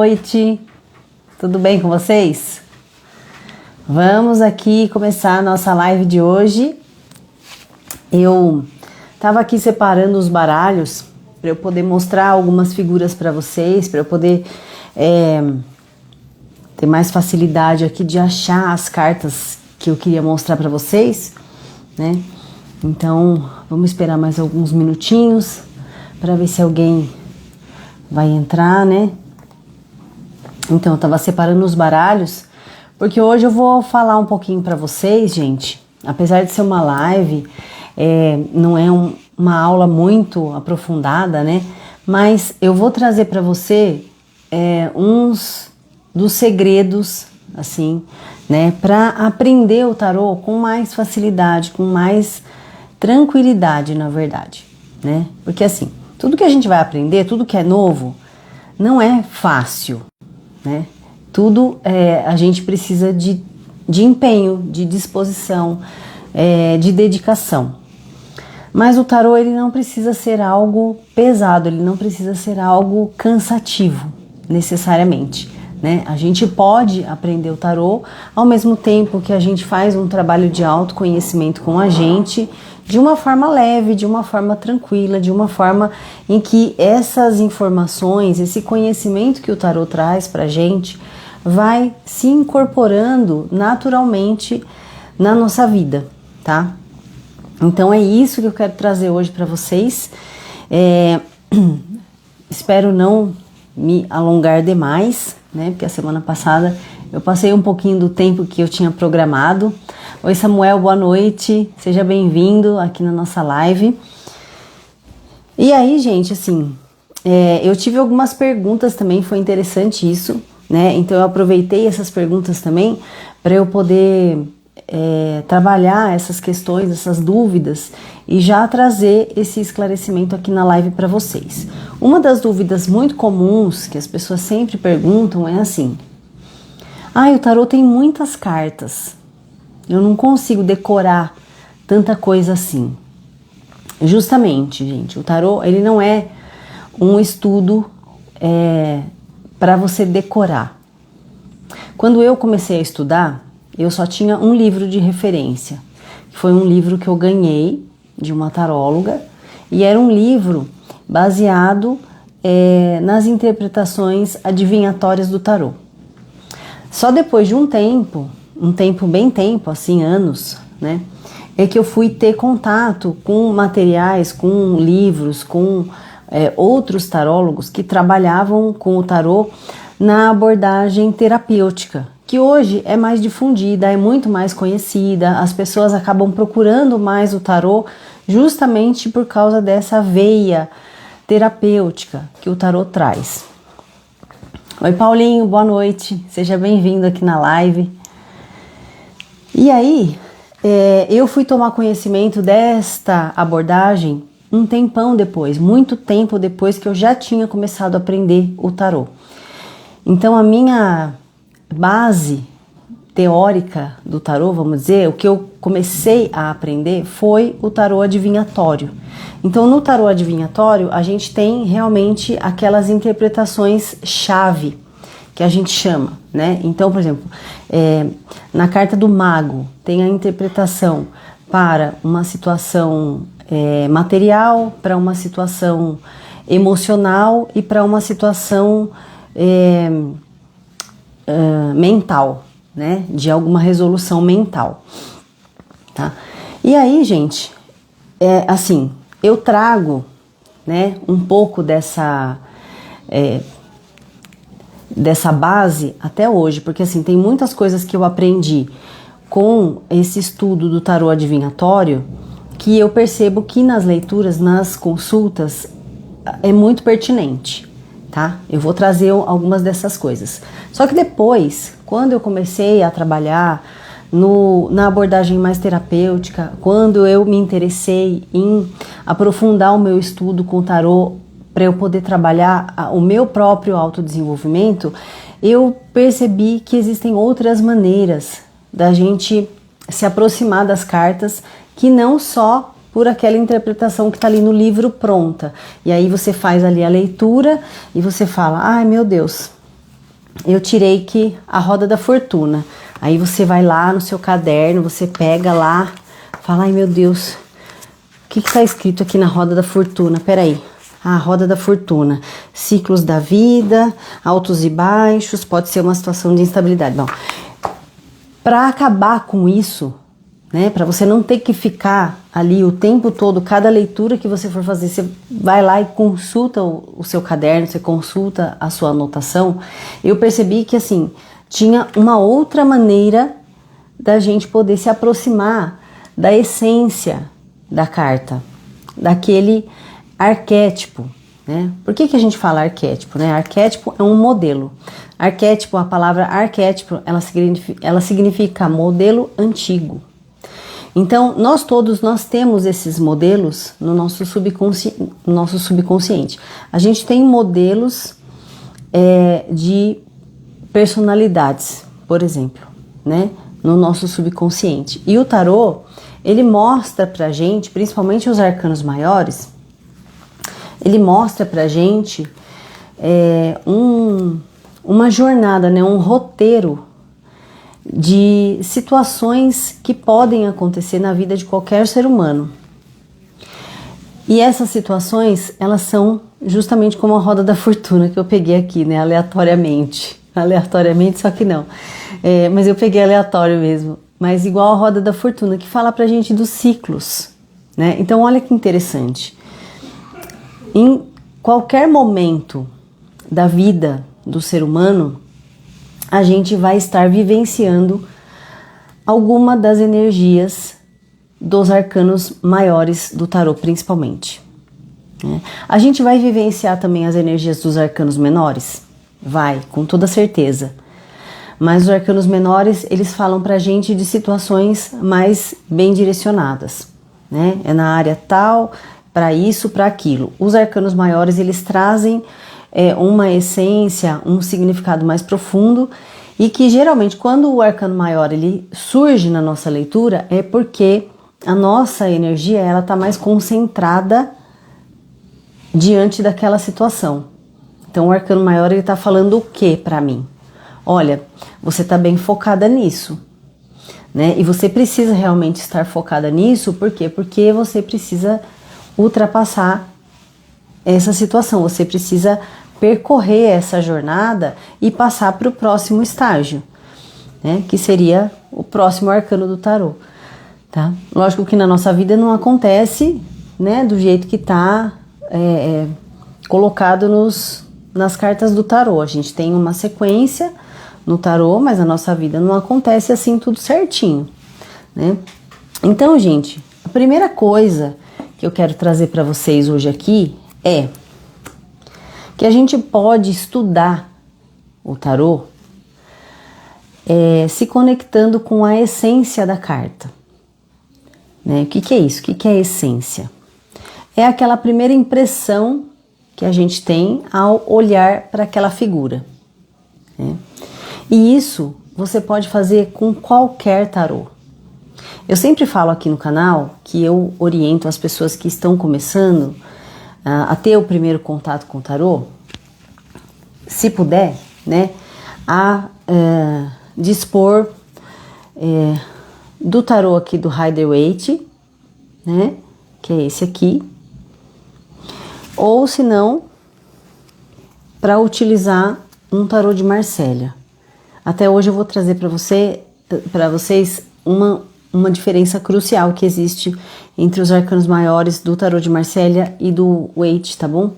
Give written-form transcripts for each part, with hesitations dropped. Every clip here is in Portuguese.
noite, tudo bem com vocês? Vamos aqui começar a nossa live de hoje. Eu estava aqui separando os baralhos para eu poder mostrar algumas figuras para vocês, para eu poder ter mais facilidade aqui de achar as cartas que eu queria mostrar para vocês, né? Então, vamos esperar mais alguns minutinhos para ver se alguém vai entrar, né? Então, eu tava separando os baralhos, porque hoje eu vou falar um pouquinho para vocês, gente. Apesar de ser uma live, não é uma aula muito aprofundada, né? Mas eu vou trazer para você uns dos segredos, assim, né? Para aprender o tarô com mais facilidade, com mais tranquilidade, na verdade, né? Porque assim, tudo que a gente vai aprender, tudo que é novo, não é fácil, né? Tudo a gente precisa de empenho, de disposição, de dedicação. Mas o tarô, ele não precisa ser algo pesado, ele não precisa ser algo cansativo, necessariamente, né? A gente pode aprender o tarô ao mesmo tempo que a gente faz um trabalho de autoconhecimento com a gente, de uma forma leve, de uma forma tranquila, de uma forma em que essas informações, esse conhecimento que o tarô traz pra gente, vai se incorporando naturalmente na nossa vida, tá? Então é isso que eu quero trazer hoje para vocês. Espero não me alongar demais, né? Porque a semana passada eu passei um pouquinho do tempo que eu tinha programado. Oi Samuel, boa noite, seja bem-vindo aqui na nossa live. E aí, gente, assim, eu tive algumas perguntas também, foi interessante isso, né? Então eu aproveitei essas perguntas também para eu poder trabalhar essas questões, essas dúvidas e já trazer esse esclarecimento aqui na live para vocês. Uma das dúvidas muito comuns que as pessoas sempre perguntam é assim: o tarô tem muitas cartas, eu não consigo decorar tanta coisa assim. Justamente, gente, o tarô, ele não é um estudo para você decorar. Quando eu comecei a estudar, eu só tinha um livro de referência, que foi um livro que eu ganhei de uma taróloga, e era um livro baseado nas interpretações adivinhatórias do tarô. Só depois de um tempo bem tempo, assim, anos, né, é que eu fui ter contato com materiais, com livros, com outros tarólogos que trabalhavam com o tarô na abordagem terapêutica, que hoje é mais difundida, é muito mais conhecida, as pessoas acabam procurando mais o tarô justamente por causa dessa veia terapêutica que o tarô traz. Oi Paulinho, boa noite, seja bem-vindo aqui na live. E aí, eu fui tomar conhecimento desta abordagem um tempão depois, muito tempo depois que eu já tinha começado a aprender o tarô. Então a minha base teórica do tarô, vamos dizer, o que eu comecei a aprender foi o tarô adivinhatório. Então no tarô adivinhatório a gente tem realmente aquelas interpretações chave que a gente chama, né? Então, por exemplo, na carta do mago tem a interpretação para uma situação material, para uma situação emocional e para uma situação mental, né? De alguma resolução mental, tá? E aí, gente, assim, eu trago, né, um pouco dessa base até hoje, porque assim, tem muitas coisas que eu aprendi com esse estudo do tarô adivinhatório que eu percebo que nas leituras, nas consultas, é muito pertinente, tá? Eu vou trazer algumas dessas coisas. Só que depois, quando eu comecei a trabalhar na abordagem mais terapêutica, quando eu me interessei em aprofundar o meu estudo com o tarô para eu poder trabalhar o meu próprio autodesenvolvimento, eu percebi que existem outras maneiras da gente se aproximar das cartas, que não só por aquela interpretação que está ali no livro pronta. E aí você faz ali a leitura e você fala, ai meu Deus, eu tirei que a roda da fortuna. Aí você vai lá no seu caderno, você pega lá, fala, ai meu Deus, o que está escrito aqui na roda da fortuna? Peraí, a roda da fortuna, ciclos da vida, altos e baixos, pode ser uma situação de instabilidade. Bom, para acabar com isso, né, para você não ter que ficar ali o tempo todo, cada leitura que você for fazer, você vai lá e consulta o seu caderno, você consulta a sua anotação. Eu percebi que assim, tinha uma outra maneira da gente poder se aproximar da essência da carta, daquele arquétipo, né? Por que a gente fala arquétipo, né? Arquétipo é um modelo. Arquétipo, a palavra arquétipo, ela significa modelo antigo. Então, nós temos esses modelos no nosso subconsciente. A gente tem modelos de personalidades, por exemplo, né, no nosso subconsciente. E o tarô, ele mostra pra gente, principalmente os arcanos maiores, ele mostra pra gente uma jornada, né, um roteiro de situações que podem acontecer na vida de qualquer ser humano. E essas situações, elas são justamente como a roda da fortuna que eu peguei aqui, né, aleatoriamente, só que não, mas eu peguei aleatório mesmo, mas igual a roda da fortuna, que fala pra gente dos ciclos, né? Então olha que interessante, em qualquer momento da vida do ser humano, a gente vai estar vivenciando alguma das energias dos arcanos maiores do tarô, principalmente, né? A gente vai vivenciar também as energias dos arcanos menores? Vai, com toda certeza. Mas os arcanos menores, eles falam pra gente de situações mais bem direcionadas, né? É na área tal, para isso, para aquilo. Os arcanos maiores, eles trazem uma essência, um significado mais profundo, e que geralmente quando o arcano maior ele surge na nossa leitura é porque a nossa energia ela está mais concentrada diante daquela situação. Então o arcano maior ele está falando o que para mim? Olha, você está bem focada nisso, né? E você precisa realmente estar focada nisso, por quê? Porque você precisa ultrapassar essa situação, você precisa percorrer essa jornada e passar para o próximo estágio, né? Que seria o próximo arcano do tarô, tá? Lógico que na nossa vida não acontece, né, do jeito que está colocado nas cartas do tarô. A gente tem uma sequência no tarô, mas a nossa vida não acontece assim tudo certinho, né? Então, gente, a primeira coisa que eu quero trazer para vocês hoje aqui é que a gente pode estudar o tarô se conectando com a essência da carta, né? O que é isso? O que é a essência? É aquela primeira impressão que a gente tem ao olhar para aquela figura, né? E isso você pode fazer com qualquer tarô. Eu sempre falo aqui no canal que eu oriento as pessoas que estão começando a ter o primeiro contato com o tarô, se puder, né, a dispor do tarô aqui do Rider-Waite, né, que é esse aqui, ou se não, para utilizar um tarô de Marsella. Até hoje eu vou trazer para vocês uma diferença crucial que existe entre os arcanos maiores do tarô de Marsella e do Waite, tá bom?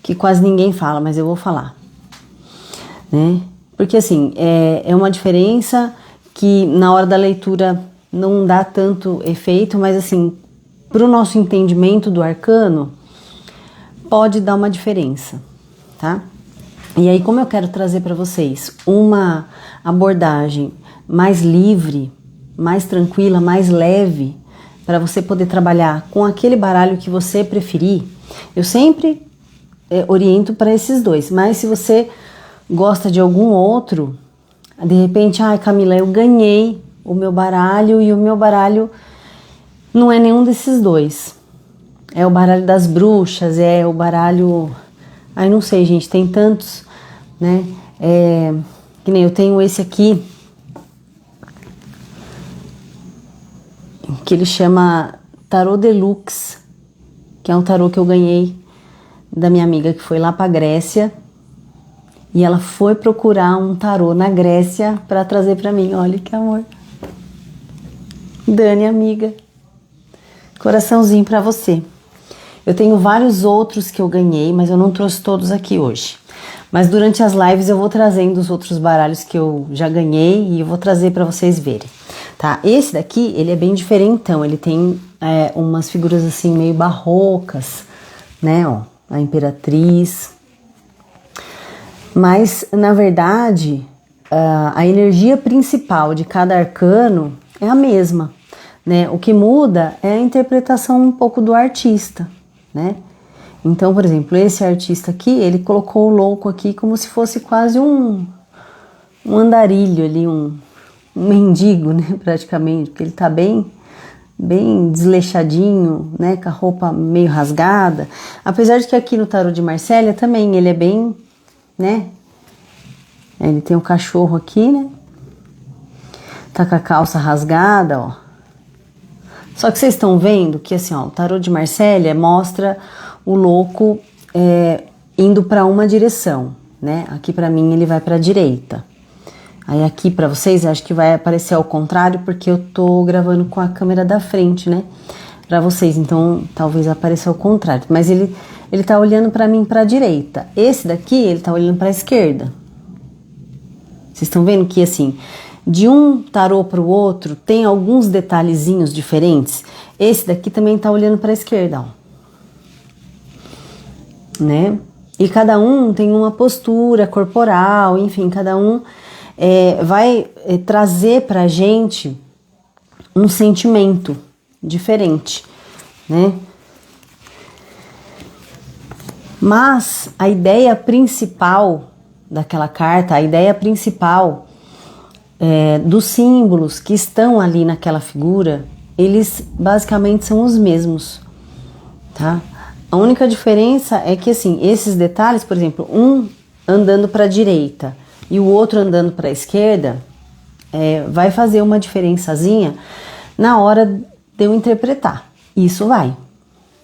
Que quase ninguém fala, mas eu vou falar, né? Porque assim, é uma diferença que na hora da leitura não dá tanto efeito, mas assim, para o nosso entendimento do arcano, pode dar uma diferença, tá? E aí, como eu quero trazer para vocês uma abordagem mais livre, mais tranquila, mais leve, para você poder trabalhar com aquele baralho que você preferir, eu sempre oriento para esses dois. Mas se você gosta de algum outro, de repente, ai Camila, eu ganhei o meu baralho e o meu baralho não é nenhum desses dois. É o baralho das bruxas, é o baralho... Ai, não sei, gente, tem tantos, né? Que nem eu tenho esse aqui, que ele chama Tarô Deluxe, que é um tarô que eu ganhei da minha amiga que foi lá pra Grécia. E ela foi procurar um tarô na Grécia para trazer para mim. Olha que amor. Dani, amiga. Coraçãozinho para você. Eu tenho vários outros que eu ganhei, mas eu não trouxe todos aqui hoje. Mas durante as lives eu vou trazendo os outros baralhos que eu já ganhei e eu vou trazer para vocês verem. Tá? Esse daqui, ele é bem diferentão. Ele tem umas figuras assim meio barrocas, né? Ó, a Imperatriz. Mas, na verdade, a energia principal de cada arcano é a mesma, né? O que muda é a interpretação um pouco do artista, né? Então, por exemplo, esse artista aqui, ele colocou o louco aqui como se fosse quase um andarilho ali, um mendigo, né? Praticamente, porque ele tá bem desleixadinho, né? Com a roupa meio rasgada. Apesar de que aqui no tarô de Marsella também ele é bem... né? Ele tem um cachorro aqui, né? Tá com a calça rasgada, ó. Só que vocês estão vendo que assim, ó, o tarô de Marsella mostra o louco indo para uma direção, né? Aqui para mim ele vai para a direita. Aí aqui para vocês acho que vai aparecer ao contrário porque eu tô gravando com a câmera da frente, né? Para vocês, então talvez apareça ao contrário, mas ele tá olhando para mim para a direita. Esse daqui, ele tá olhando para a esquerda. Vocês estão vendo que assim, de um tarô para o outro, tem alguns detalhezinhos diferentes. Esse daqui também tá olhando para a esquerda, ó. Né? E cada um tem uma postura corporal, enfim, cada um vai trazer pra gente um sentimento diferente, né? Mas a ideia principal daquela carta, a ideia principal dos símbolos que estão ali naquela figura, eles basicamente são os mesmos, tá? A única diferença é que assim, esses detalhes, por exemplo, um andando para a direita e o outro andando para a esquerda, vai fazer uma diferençazinha na hora de eu interpretar. Isso vai,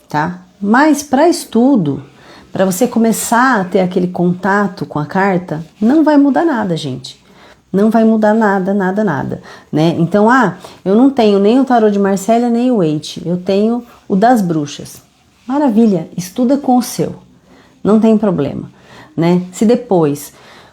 tá? Mas para estudo, para você começar a ter aquele contato com a carta, não vai mudar nada, gente. Não vai mudar nada, né? Então, eu não tenho nem o tarô de Marsella, nem o Waite. Eu tenho o das bruxas. Maravilha, estuda com o seu. Não tem problema, né? Se depois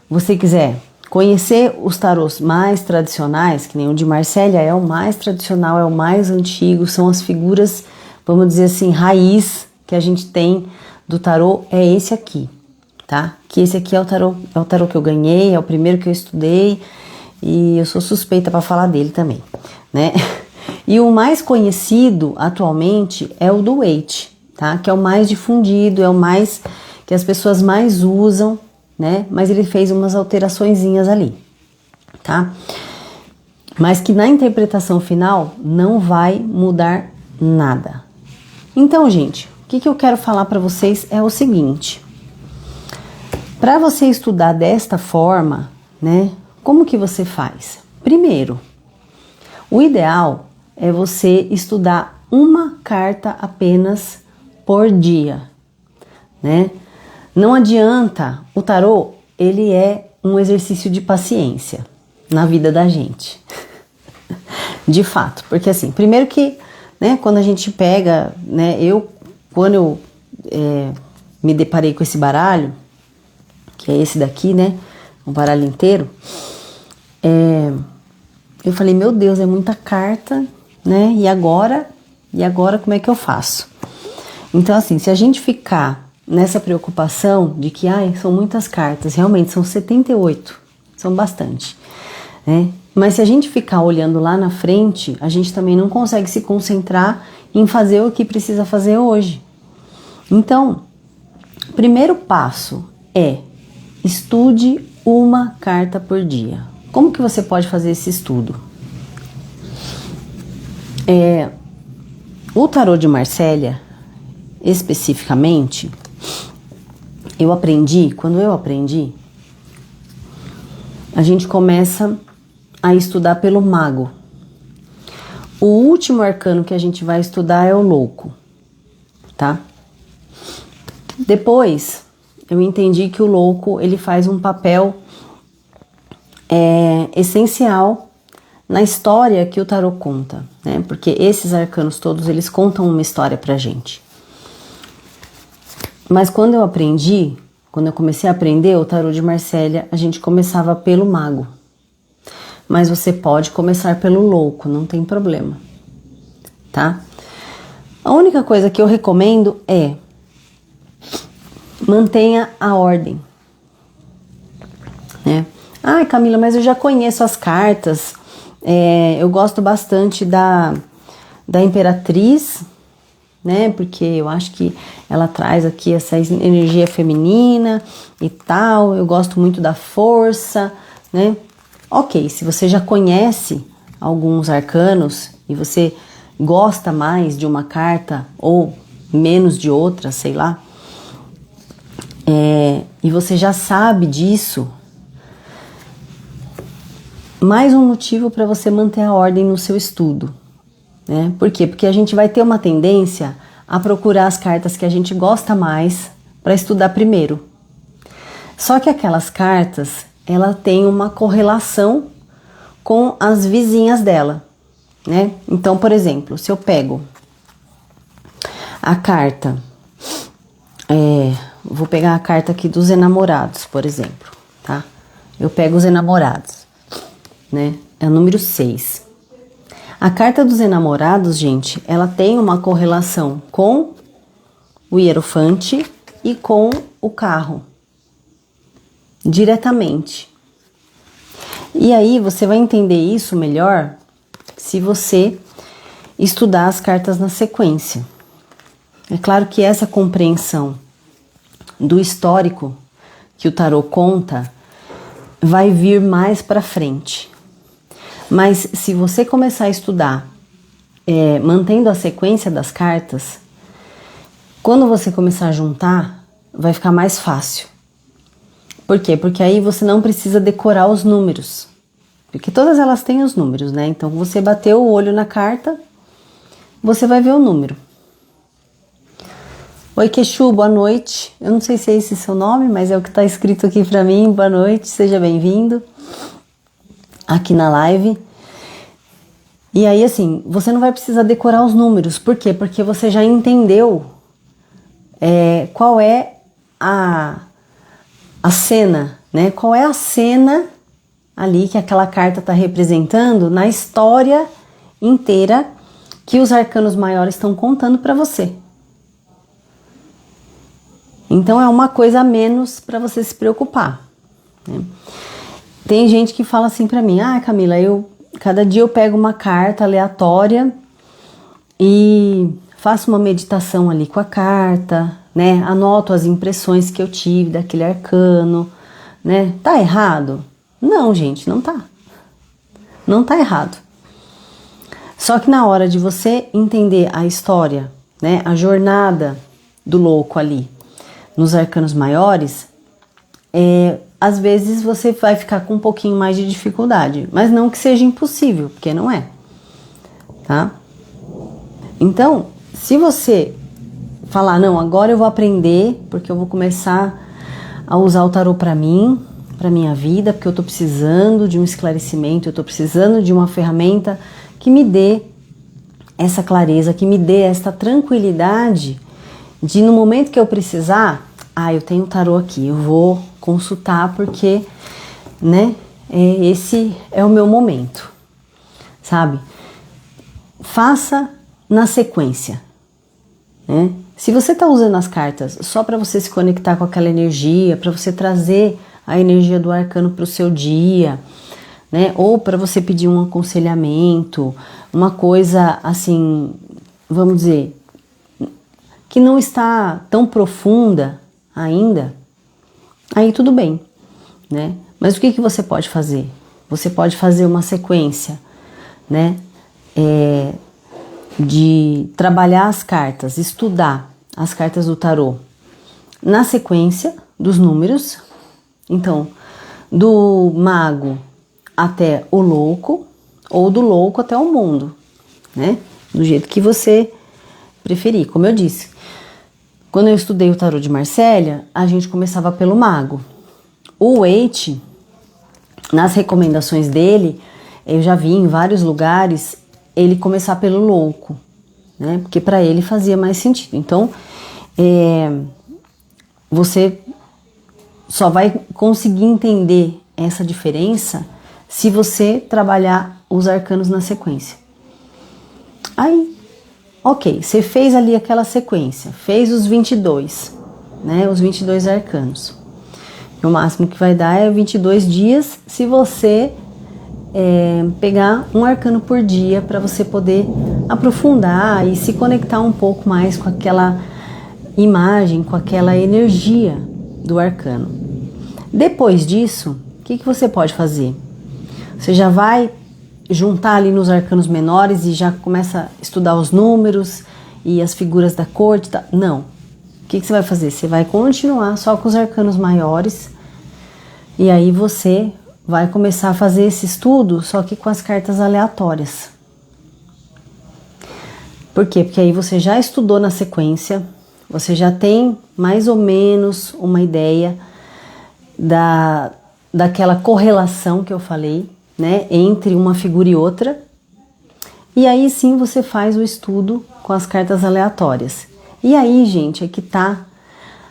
você quiser conhecer os tarôs mais tradicionais, que nem o de Marsella é o mais tradicional, é o mais antigo, são as figuras, vamos dizer assim, raiz que a gente tem do tarô, é esse aqui, tá? Que esse aqui é o tarô que eu ganhei, é o primeiro que eu estudei e eu sou suspeita para falar dele também, né? E o mais conhecido atualmente é o do Waite, tá? Que é o mais difundido, é o mais que as pessoas mais usam, né? Mas ele fez umas alteraçõezinhas ali, tá? Mas que na interpretação final não vai mudar nada. Então, gente, o que eu quero falar para vocês é o seguinte: para você estudar desta forma, né? Como que você faz? Primeiro, o ideal é você estudar uma carta apenas por dia, né? Não adianta, o tarô, ele é um exercício de paciência na vida da gente. De fato, porque assim, primeiro que, né, quando a gente pega, né, quando eu me deparei com esse baralho, que é esse daqui, né, o baralho inteiro, eu falei, meu Deus, é muita carta, né, e agora como é que eu faço? Então assim, se a gente ficar nessa preocupação de que, são muitas cartas, realmente são 78, são bastante, né? Mas se a gente ficar olhando lá na frente, a gente também não consegue se concentrar em fazer o que precisa fazer hoje. Então, o primeiro passo é estude uma carta por dia. Como que você pode fazer esse estudo? O tarô de Marsella, especificamente, quando eu aprendi, a gente começa a estudar pelo mago. O último arcano que a gente vai estudar é o louco, tá? Depois, eu entendi que o louco, ele faz um papel essencial na história que o tarô conta, né? Porque esses arcanos todos, eles contam uma história pra gente. Mas quando eu comecei a aprender o tarô de Marsella, a gente começava pelo mago. Mas você pode começar pelo louco, não tem problema, tá? A única coisa que eu recomendo é mantenha a ordem, né? Ai, Camila, mas eu já conheço as cartas, eu gosto bastante da Imperatriz, né? Porque eu acho que ela traz aqui essa energia feminina e tal, eu gosto muito da força, né? Ok, se você já conhece alguns arcanos e você gosta mais de uma carta ou menos de outra, sei lá, e você já sabe disso, mais um motivo para você manter a ordem no seu estudo, né? Por quê? Porque a gente vai ter uma tendência a procurar as cartas que a gente gosta mais para estudar primeiro. Só que aquelas cartas, ela tem uma correlação com as vizinhas dela, né? Então, por exemplo, se eu pego a carta, vou pegar a carta aqui dos enamorados, por exemplo, tá? Eu pego os enamorados, né? É o número 6. A carta dos enamorados, gente, ela tem uma correlação com o Hierofante e com o carro, diretamente. E aí você vai entender isso melhor se você estudar as cartas na sequência. É claro que essa compreensão do histórico que o tarô conta vai vir mais para frente. Mas se você começar a estudar mantendo a sequência das cartas, quando você começar a juntar, vai ficar mais fácil. Por quê? Porque aí você não precisa decorar os números. Porque todas elas têm os números, né? Então, você bateu o olho na carta, você vai ver o número. Oi, Quexu, boa noite. Eu não sei se é esse seu nome, mas é o que está escrito aqui para mim. Boa noite, seja bem-vindo aqui na live. E aí, assim, você não vai precisar decorar os números. Por quê? Porque você já entendeu qual é a cena, né? Qual é a cena ali que aquela carta está representando na história inteira que os arcanos maiores estão contando para você. Então é uma coisa a menos para você se preocupar, né? Tem gente que fala assim para mim: Camila, cada dia eu pego uma carta aleatória e faço uma meditação ali com a carta, né? Anoto as impressões que eu tive daquele arcano, né? Tá errado? Não, gente, não tá. Não tá errado. Só que na hora de você entender a história, né? A jornada do louco ali nos arcanos maiores, às vezes você vai ficar com um pouquinho mais de dificuldade, mas não que seja impossível, porque não é, tá? Então, se você falar, não, agora eu vou aprender, porque eu vou começar a usar o tarô para mim, para minha vida, porque eu tô precisando de um esclarecimento, eu tô precisando de uma ferramenta que me dê essa clareza, que me dê essa tranquilidade de no momento que eu precisar, eu tenho o tarô aqui, eu vou consultar porque, né, esse é o meu momento, sabe? Faça na sequência, né? Se você está usando as cartas só para você se conectar com aquela energia, para você trazer a energia do arcano para o seu dia, né? Ou para você pedir um aconselhamento, uma coisa assim, vamos dizer, que não está tão profunda ainda, aí tudo bem, né? Mas o que você pode fazer? Você pode fazer uma sequência, né? De trabalhar as cartas, estudar as cartas do tarô na sequência dos números. Então, do mago até o louco, ou do louco até o mundo, né? Do jeito que você preferir. Como eu disse, quando eu estudei o tarô de Marsella, a gente começava pelo mago. O Waite, nas recomendações dele, eu já vi em vários lugares ele começar pelo louco, né? Porque para ele fazia mais sentido. Então, você só vai conseguir entender essa diferença se você trabalhar os arcanos na sequência. Aí, ok, você fez ali aquela sequência, fez os 22, né? Os 22 arcanos. O máximo que vai dar é 22 dias se você pegar um arcano por dia para você poder aprofundar e se conectar um pouco mais com aquela imagem, com aquela energia do arcano. Depois disso, o que você pode fazer? Você já vai juntar ali nos arcanos menores e já começa a estudar os números e as figuras da corte? Tá? Não. O que você vai fazer? Você vai continuar só com os arcanos maiores e aí você vai começar a fazer esse estudo só que com as cartas aleatórias. Por quê? Porque aí você já estudou na sequência, você já tem mais ou menos uma ideia daquela correlação que eu falei, né, entre uma figura e outra. E aí sim você faz o estudo com as cartas aleatórias. E aí, gente, é que tá,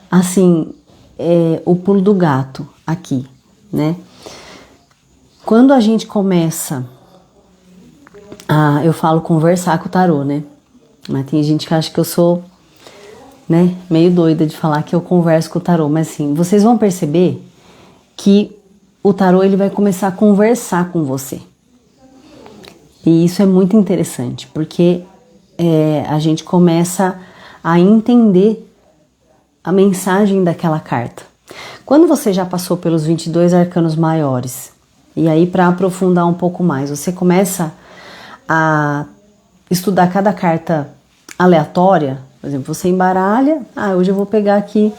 assim, o pulo do gato aqui, né? Quando a gente começa a, eu falo conversar com o tarô, né? Mas tem gente que acha que eu sou, né, meio doida de falar que eu converso com o tarô. Mas assim, vocês vão perceber que o tarô ele vai começar a conversar com você. E isso é muito interessante, porque a gente começa a entender a mensagem daquela carta. Quando você já passou pelos 22 arcanos maiores, e aí para aprofundar um pouco mais, você começa a estudar cada carta aleatória. Por exemplo, você embaralha, hoje eu vou pegar aqui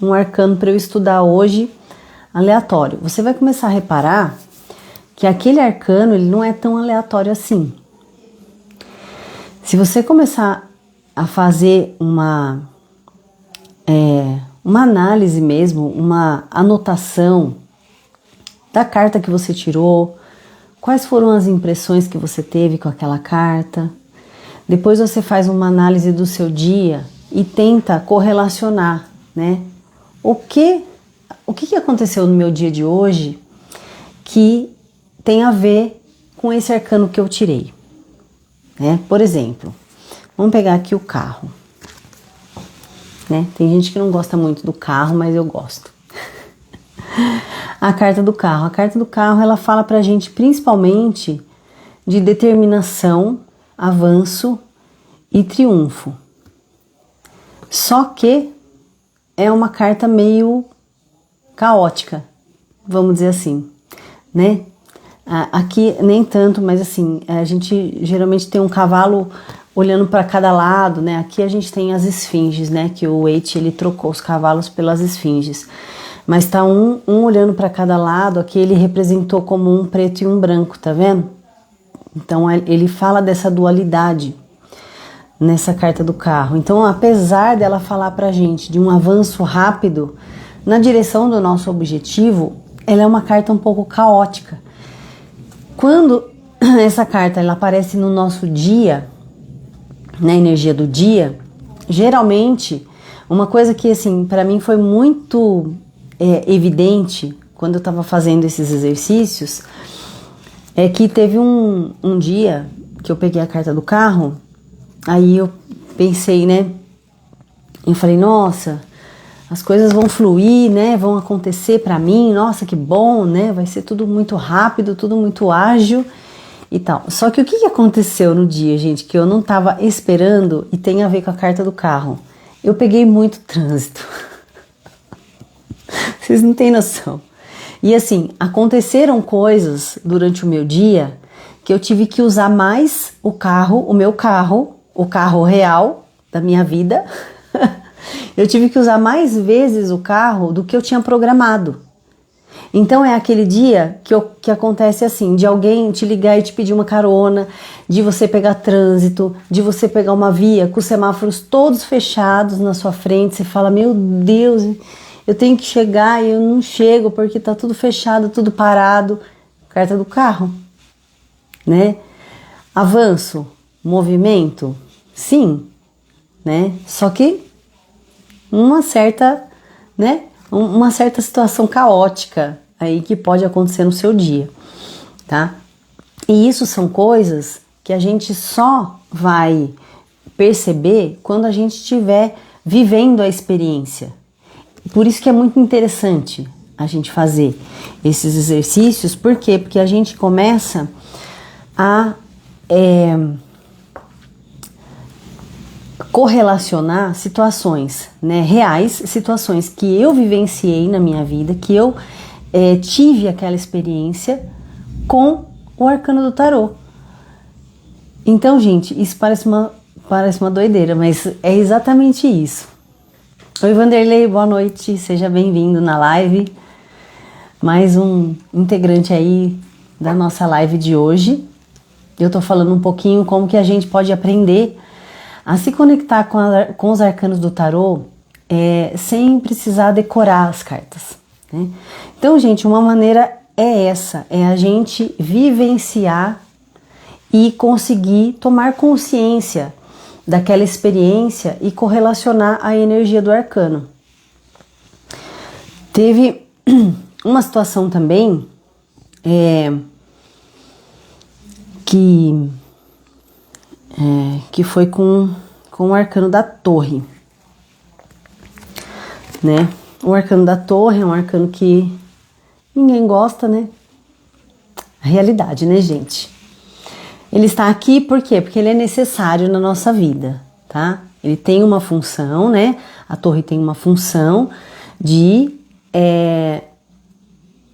um arcano para eu estudar hoje, aleatório. Você vai começar a reparar que aquele arcano ele não é tão aleatório assim. Se você começar a fazer uma análise mesmo, uma anotação da carta que você tirou, quais foram as impressões que você teve com aquela carta. Depois você faz uma análise do seu dia e tenta correlacionar, né? O que aconteceu no meu dia de hoje que tem a ver com esse arcano que eu tirei, né? Por exemplo, vamos pegar aqui o carro, né? Tem gente que não gosta muito do carro, mas eu gosto. A carta do carro. A carta do carro, ela fala pra gente principalmente de determinação, avanço e triunfo. Só que é uma carta meio caótica, vamos dizer assim, né? Aqui nem tanto, mas assim, a gente geralmente tem um cavalo olhando para cada lado, né? Aqui a gente tem as esfinges, né? Que o Waite ele trocou os cavalos pelas esfinges. Mas tá um olhando para cada lado, aqui ele representou como um preto e um branco, tá vendo? Então ele fala dessa dualidade nessa carta do carro. Então, apesar dela falar pra gente de um avanço rápido na direção do nosso objetivo, ela é uma carta um pouco caótica. Quando essa carta ela aparece no nosso dia, na energia do dia, geralmente, uma coisa que assim, para mim foi muito evidente quando eu estava fazendo esses exercícios, é que teve um dia que eu peguei a carta do carro, aí eu pensei, né, eu falei, nossa, as coisas vão fluir, né, vão acontecer para mim, nossa, que bom, né, vai ser tudo muito rápido, tudo muito ágil e tal. Só que o que aconteceu no dia, gente, que eu não estava esperando e tem a ver com a carta do carro? Eu peguei muito trânsito. Vocês não têm noção. E assim, aconteceram coisas durante o meu dia que eu tive que usar mais o meu carro, o carro real da minha vida. Eu tive que usar mais vezes o carro do que eu tinha programado. Então é aquele dia que acontece assim, de alguém te ligar e te pedir uma carona, de você pegar trânsito, de você pegar uma via com os semáforos todos fechados na sua frente, você fala, meu Deus, eu tenho que chegar e eu não chego porque tá tudo fechado, tudo parado. Carta do carro, né? Avanço, movimento, sim, né? Só que uma certa, né? Uma certa situação caótica aí que pode acontecer no seu dia, tá? E isso são coisas que a gente só vai perceber quando a gente estiver vivendo a experiência. Por isso que é muito interessante a gente fazer esses exercícios. Por quê? Porque a gente começa a correlacionar situações, né, reais, situações que eu vivenciei na minha vida, que eu tive aquela experiência com o arcano do tarô. Então, gente, isso parece uma doideira, mas é exatamente isso. Oi, Vanderlei, boa noite, seja bem-vindo na live. Mais um integrante aí da nossa live de hoje. Eu tô falando um pouquinho como que a gente pode aprender a se conectar com os arcanos do tarô sem precisar decorar as cartas, né? Então, gente, uma maneira é essa, é a gente vivenciar e conseguir tomar consciência daquela experiência e correlacionar a energia do arcano. Teve uma situação também que foi com o arcano da torre, né? O arcano da torre é um arcano que ninguém gosta, né? A realidade, né, gente? Ele está aqui por quê? Porque ele é necessário na nossa vida, tá? Ele tem uma função, né? A torre tem uma função de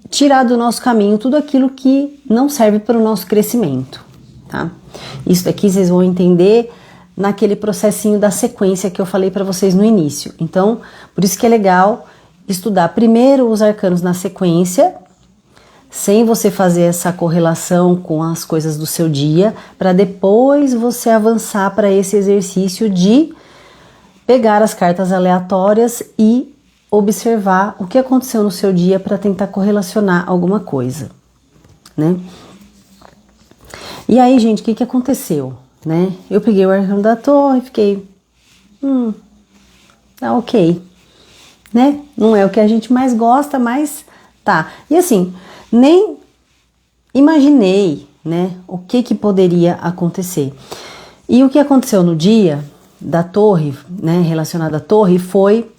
tirar do nosso caminho tudo aquilo que não serve para o nosso crescimento, tá? Isso daqui vocês vão entender naquele processinho da sequência que eu falei para vocês no início. Então, por isso que é legal estudar primeiro os arcanos na sequência, sem você fazer essa correlação com as coisas do seu dia, para depois você avançar para esse exercício de pegar as cartas aleatórias e observar o que aconteceu no seu dia para tentar correlacionar alguma coisa, né? E aí, gente, o que aconteceu, né? Eu peguei o arcano da torre e fiquei, tá ok, né? Não é o que a gente mais gosta, mas tá. E assim, nem imaginei, né, o que poderia acontecer. E o que aconteceu no dia da torre, né, relacionado à torre, foi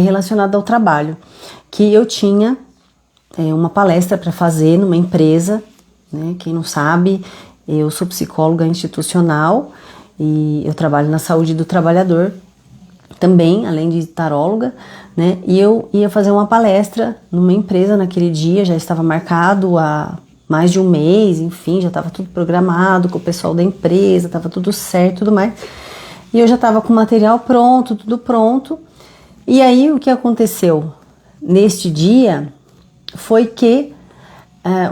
relacionado ao trabalho, que eu tinha uma palestra para fazer numa empresa, né? Quem não sabe, eu sou psicóloga institucional e eu trabalho na saúde do trabalhador também, além de taróloga, né? E eu ia fazer uma palestra numa empresa naquele dia, já estava marcado há mais de um mês, enfim, já estava tudo programado com o pessoal da empresa, estava tudo certo, tudo mais. E eu já estava com o material pronto, tudo pronto. E aí o que aconteceu neste dia foi que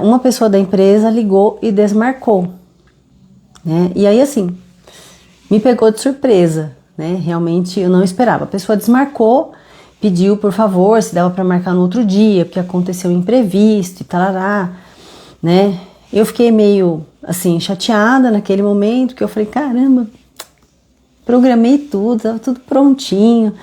uma pessoa da empresa ligou e desmarcou, né? E aí assim, me pegou de surpresa, né? Realmente eu não esperava. A pessoa desmarcou, pediu por favor se dava para marcar no outro dia, porque aconteceu um imprevisto e tarará, né? Eu fiquei meio assim chateada naquele momento, que eu falei, caramba, programei tudo, tava tudo prontinho,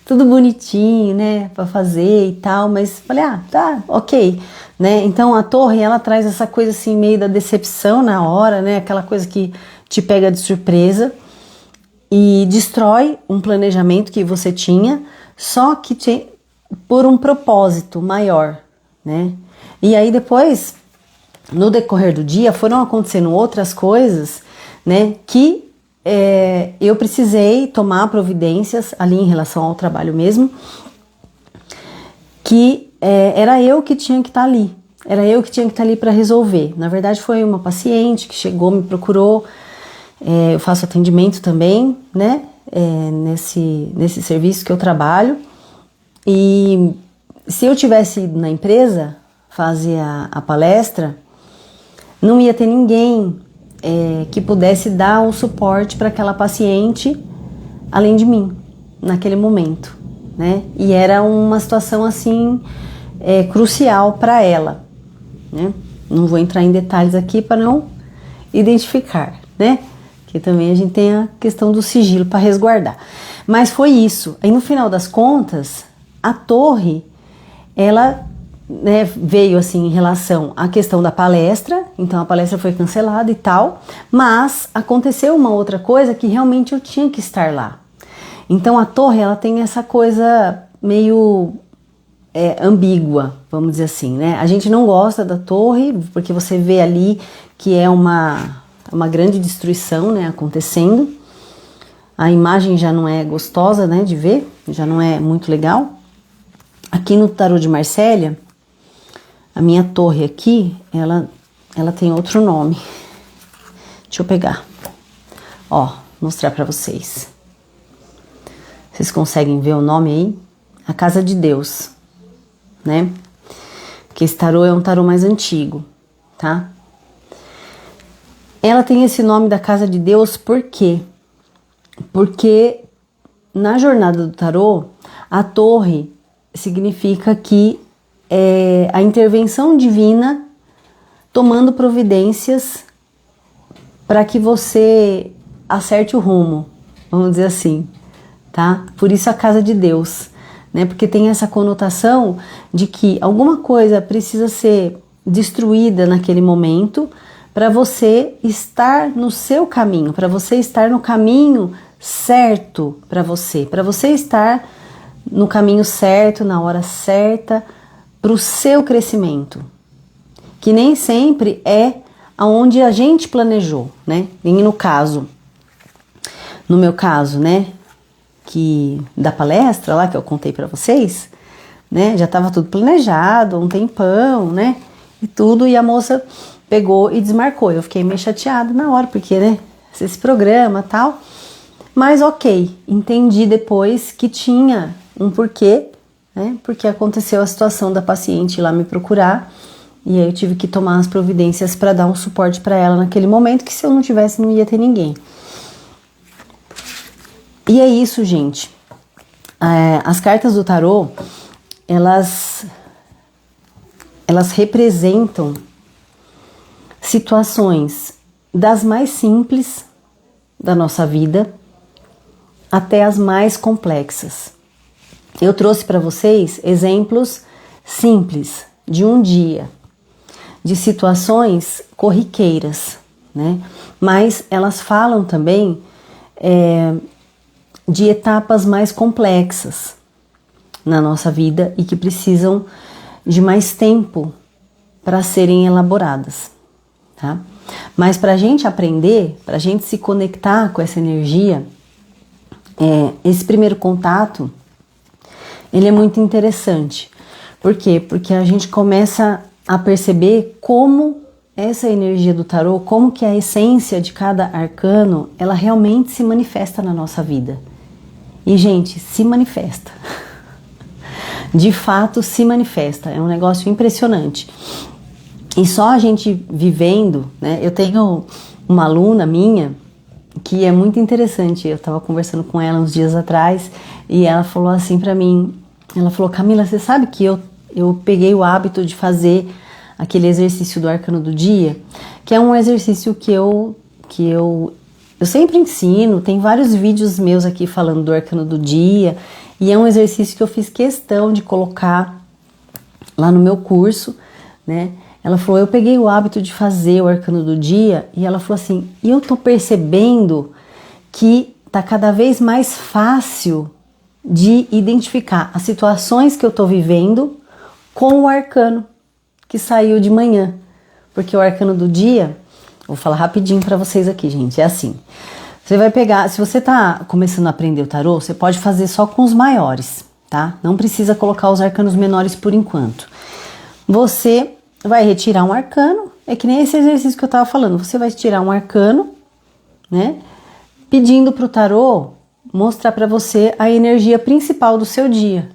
tudo bonitinho, né, para fazer e tal, mas falei, tá, ok, né? Então a torre, ela traz essa coisa assim meio da decepção na hora, né? Aquela coisa que te pega de surpresa e destrói um planejamento que você tinha, só que por um propósito maior, né? E aí depois, no decorrer do dia, foram acontecendo outras coisas, né, que eu precisei tomar providências ali em relação ao trabalho mesmo, que era eu que tinha que estar ali, para resolver. Na verdade foi uma paciente que chegou, me procurou, eu faço atendimento também, né, nesse serviço que eu trabalho, e se eu tivesse ido na empresa fazer a palestra, não ia ter ninguém que pudesse dar o suporte para aquela paciente além de mim, naquele momento, né? E era uma situação assim crucial para ela, né? Não vou entrar em detalhes aqui para não identificar, né? Que também a gente tem a questão do sigilo para resguardar. Mas foi isso. Aí no final das contas, a torre, ela, né, veio assim em relação à questão da palestra, então a palestra foi cancelada e tal, mas aconteceu uma outra coisa que realmente eu tinha que estar lá. Então a torre, ela tem essa coisa meio ambígua, vamos dizer assim, né? A gente não gosta da torre, porque você vê ali que é uma grande destruição, né, acontecendo. A imagem já não é gostosa, né, de ver, já não é muito legal. Aqui no tarô de Marsella, a minha torre aqui, ela tem outro nome. Deixa eu pegar. Ó, mostrar pra vocês. Vocês conseguem ver o nome aí? A Casa de Deus, né? Porque esse tarô é um tarô mais antigo, tá? Ela tem esse nome da Casa de Deus por quê? Porque na jornada do tarô, a torre significa que é a intervenção divina tomando providências para que você acerte o rumo, vamos dizer assim, tá? Por isso a Casa de Deus, né? Porque tem essa conotação de que alguma coisa precisa ser destruída naquele momento para você estar no seu caminho, para você estar no caminho certo para você estar no caminho certo, na hora certa, para o seu crescimento, que nem sempre é aonde a gente planejou, né? E no meu caso, né, que da palestra lá que eu contei para vocês, né, já estava tudo planejado, um tempão, né, e tudo, e a moça pegou e desmarcou. Eu fiquei meio chateada na hora, porque, né, esse programa e tal, mas ok, entendi depois que tinha um porquê, né, porque aconteceu a situação da paciente ir lá me procurar, e aí eu tive que tomar as providências para dar um suporte para ela naquele momento, que se eu não tivesse não ia ter ninguém. E é isso, gente. As cartas do tarô, elas representam situações das mais simples da nossa vida até as mais complexas. Eu trouxe para vocês exemplos simples de um dia, de situações corriqueiras, né? Mas elas falam também de etapas mais complexas na nossa vida e que precisam de mais tempo para serem elaboradas, tá? Mas para a gente aprender, para a gente se conectar com essa energia, esse primeiro contato, ele é muito interessante. Por quê? Porque a gente começa a perceber como essa energia do tarô, como que a essência de cada arcano, ela realmente se manifesta na nossa vida. E, gente, se manifesta. De fato, se manifesta. É um negócio impressionante. E só a gente vivendo, né? Eu tenho uma aluna minha que é muito interessante. Eu estava conversando com ela uns dias atrás e ela falou assim pra mim, ela falou: Camila, você sabe que eu peguei o hábito de fazer aquele exercício do arcano do dia, que é um exercício que eu sempre ensino, tem vários vídeos meus aqui falando do arcano do dia, e é um exercício que eu fiz questão de colocar lá no meu curso, né? Ela falou: eu peguei o hábito de fazer o arcano do dia, e ela falou assim, e eu tô percebendo que tá cada vez mais fácil de identificar as situações que eu tô vivendo com o arcano que saiu de manhã, porque o arcano do dia, vou falar rapidinho para vocês aqui, gente, é assim, você vai pegar, se você tá começando a aprender o tarô, você pode fazer só com os maiores, tá? Não precisa colocar os arcanos menores por enquanto. Você vai retirar um arcano, é que nem esse exercício que eu tava falando, você vai tirar um arcano, né? Pedindo pro tarô mostrar para você a energia principal do seu dia.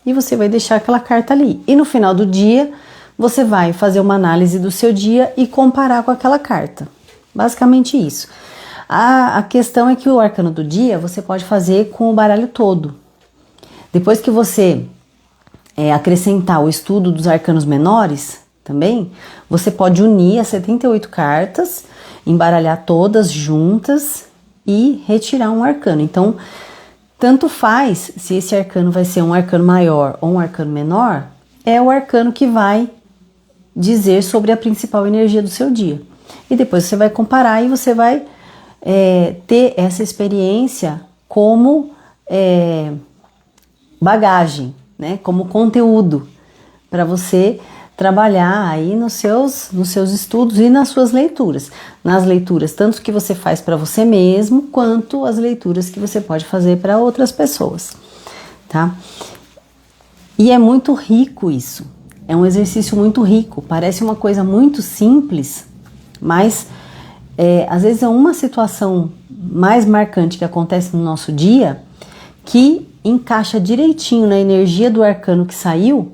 E você vai deixar aquela carta ali. E no final do dia, você vai fazer uma análise do seu dia e comparar com aquela carta. Basicamente isso. A questão é que o arcano do dia você pode fazer com o baralho todo. Depois que você acrescentar o estudo dos arcanos menores também, você pode unir as 78 cartas, embaralhar todas juntas e retirar um arcano. Então, tanto faz se esse arcano vai ser um arcano maior ou um arcano menor, é o arcano que vai dizer sobre a principal energia do seu dia. E depois você vai comparar e você vai ter essa experiência como bagagem, né? Como conteúdo para você trabalhar aí nos seus estudos e nas suas leituras. Nas leituras, tanto que você faz para você mesmo, quanto as leituras que você pode fazer para outras pessoas, tá? E é muito rico isso. É um exercício muito rico. Parece uma coisa muito simples, mas às vezes é uma situação mais marcante que acontece no nosso dia que encaixa direitinho na energia do arcano que saiu,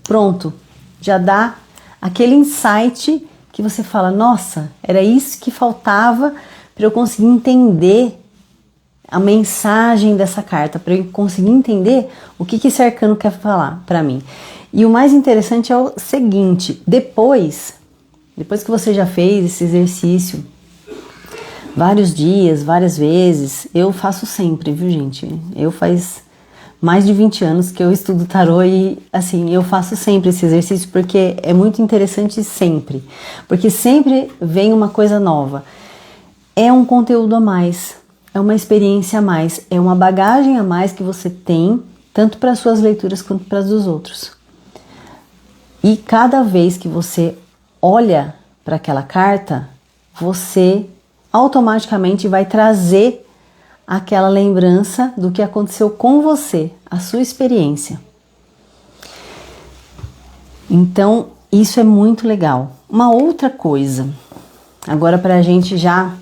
pronto, já dá aquele insight que você fala, nossa, era isso que faltava para eu conseguir entender a mensagem dessa carta, para eu conseguir entender o que esse arcano quer falar para mim. E o mais interessante é o seguinte, depois que você já fez esse exercício vários dias, várias vezes, eu faço sempre, viu gente? Eu faz mais de 20 anos que eu estudo tarô e assim, eu faço sempre esse exercício porque é muito interessante sempre, porque sempre vem uma coisa nova, é um conteúdo a mais, é uma experiência a mais, é uma bagagem a mais que você tem, tanto para as suas leituras quanto para as dos outros. E cada vez que você olha para aquela carta, você automaticamente vai trazer aquela lembrança do que aconteceu com você, a sua experiência. Então, isso é muito legal. Uma outra coisa, agora para a gente já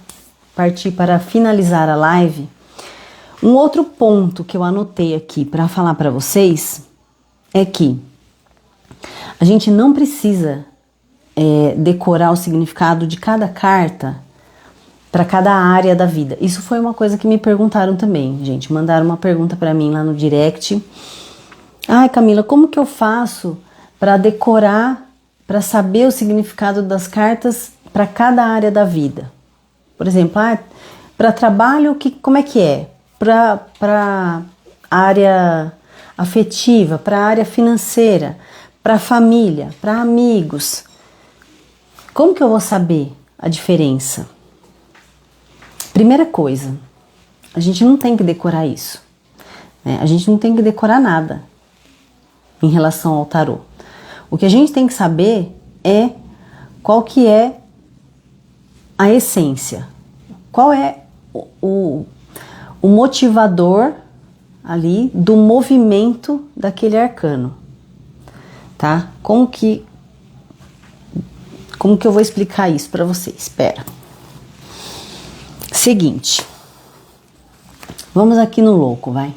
partir para finalizar a live, um outro ponto que eu anotei aqui para falar para vocês é que a gente não precisa decorar o significado de cada carta para cada área da vida. Isso foi uma coisa que me perguntaram também, gente. Mandaram uma pergunta para mim lá no direct. Ai, Camila, como que eu faço para decorar, para saber o significado das cartas para cada área da vida? Por exemplo, para trabalho, como é que é? Para área afetiva, para área financeira, para família, para amigos. Como que eu vou saber a diferença? Primeira coisa, a gente não tem que decorar isso, né? A gente não tem que decorar nada em relação ao tarô. O que a gente tem que saber é qual que é a essência, qual é o motivador ali do movimento daquele arcano, tá? Como que eu vou explicar isso para vocês? Espera. Seguinte, vamos aqui no louco, vai.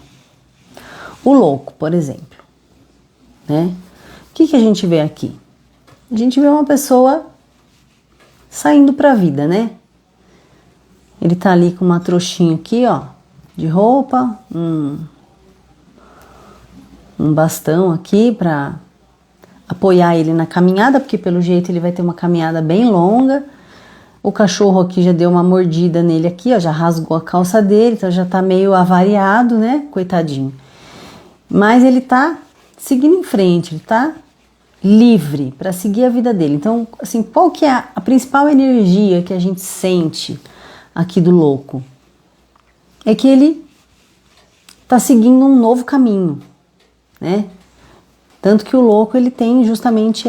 O louco, por exemplo, né? O que a gente vê aqui? A gente vê uma pessoa saindo pra vida, né? Ele tá ali com uma trouxinha aqui, ó, de roupa, um bastão aqui pra apoiar ele na caminhada, porque pelo jeito ele vai ter uma caminhada bem longa. O cachorro aqui já deu uma mordida nele aqui, ó, já rasgou a calça dele, então já tá meio avariado, né, coitadinho. Mas ele tá seguindo em frente, ele tá livre para seguir a vida dele. Então, assim, qual que é a principal energia que a gente sente aqui do louco? É que ele tá seguindo um novo caminho, né? Tanto que o louco, ele tem justamente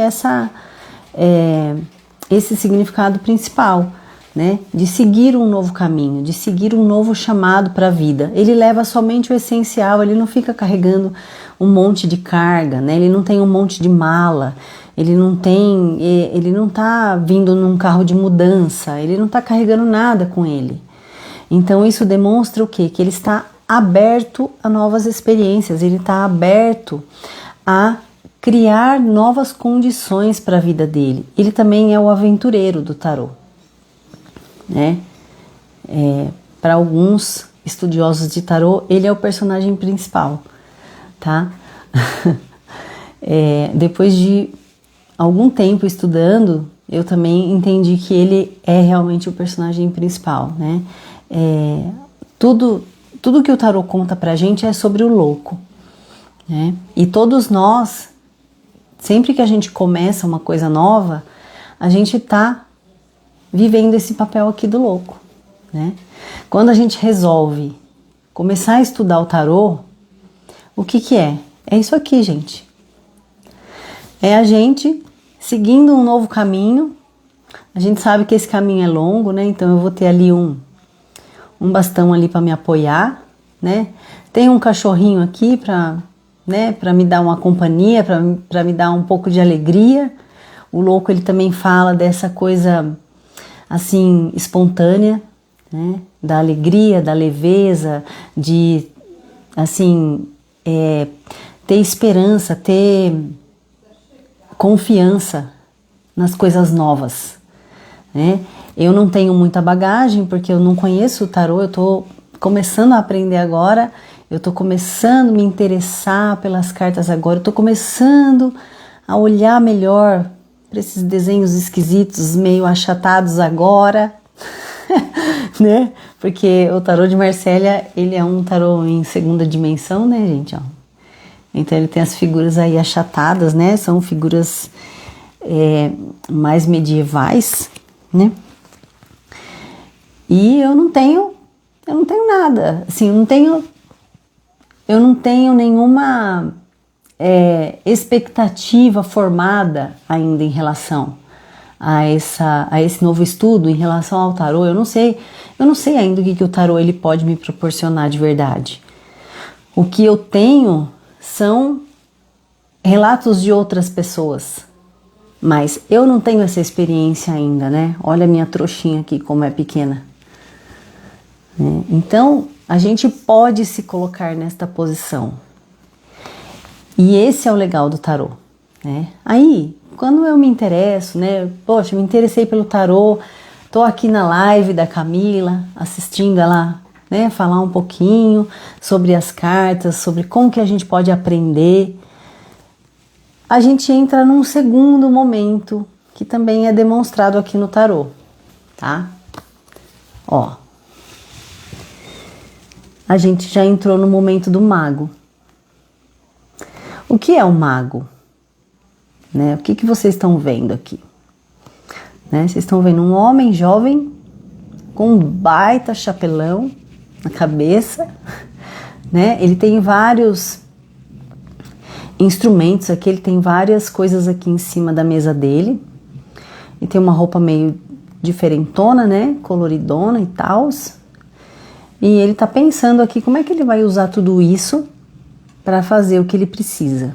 esse significado principal, né? De seguir um novo caminho, de seguir um novo chamado para a vida. Ele leva somente o essencial, ele não fica carregando um monte de carga, né? Ele não tem um monte de mala, ele não tá vindo num carro de mudança, ele não tá carregando nada com ele. Então isso demonstra o quê? Que ele está aberto a novas experiências, ele está aberto a criar novas condições para a vida dele. Ele também é o aventureiro do tarô, né? Para alguns estudiosos de tarô, ele é o personagem principal, tá? Depois de algum tempo estudando, eu também entendi que ele é realmente o personagem principal, né? Tudo que o tarô conta pra gente é sobre o louco, né? E todos nós, sempre que a gente começa uma coisa nova, a gente tá vivendo esse papel aqui do louco, né? Quando a gente resolve começar a estudar o tarô, o que que é? É isso aqui, gente. É a gente seguindo um novo caminho. A gente sabe que esse caminho é longo, né? Então eu vou ter ali um bastão ali para me apoiar, né? Tem um cachorrinho aqui para me dar uma companhia, para me dar um pouco de alegria. O louco, ele também fala dessa coisa assim espontânea, né? Da alegria, da leveza, de assim ter esperança, ter confiança nas coisas novas, né? Eu não tenho muita bagagem porque eu não conheço o tarô, eu tô começando a aprender agora, eu tô começando a me interessar pelas cartas agora, eu tô começando a olhar melhor para esses desenhos esquisitos, meio achatados agora, né? Porque o tarô de Marsella, ele é um tarô em segunda dimensão, né, gente? Ó. Então ele tem as figuras aí achatadas, né? São figuras mais medievais, né? E eu não tenho nada, assim, eu não tenho nenhuma expectativa formada ainda em relação a esse novo estudo, em relação ao tarô. Eu não sei ainda o que o tarô ele pode me proporcionar de verdade. O que eu tenho são relatos de outras pessoas, mas eu não tenho essa experiência ainda, né? Olha a minha trouxinha aqui como é pequena. Então, a gente pode se colocar nesta posição. E esse é o legal do tarô, né? Aí, quando eu me interesso, né? Poxa, me interessei pelo tarô, tô aqui na live da Camila, assistindo ela, né? Falar um pouquinho sobre as cartas, sobre como que a gente pode aprender. A gente entra num segundo momento, que também é demonstrado aqui no tarô, tá? Ó. A gente já entrou no momento do mago. O que é o mago? Né? O que vocês estão vendo aqui? Né? Vocês estão vendo um homem jovem com um baita chapelão na cabeça, né? Ele tem vários instrumentos aqui, ele tem várias coisas aqui em cima da mesa dele. E tem uma roupa meio diferentona, né? Coloridona e tal. E ele tá pensando aqui como é que ele vai usar tudo isso para fazer o que ele precisa.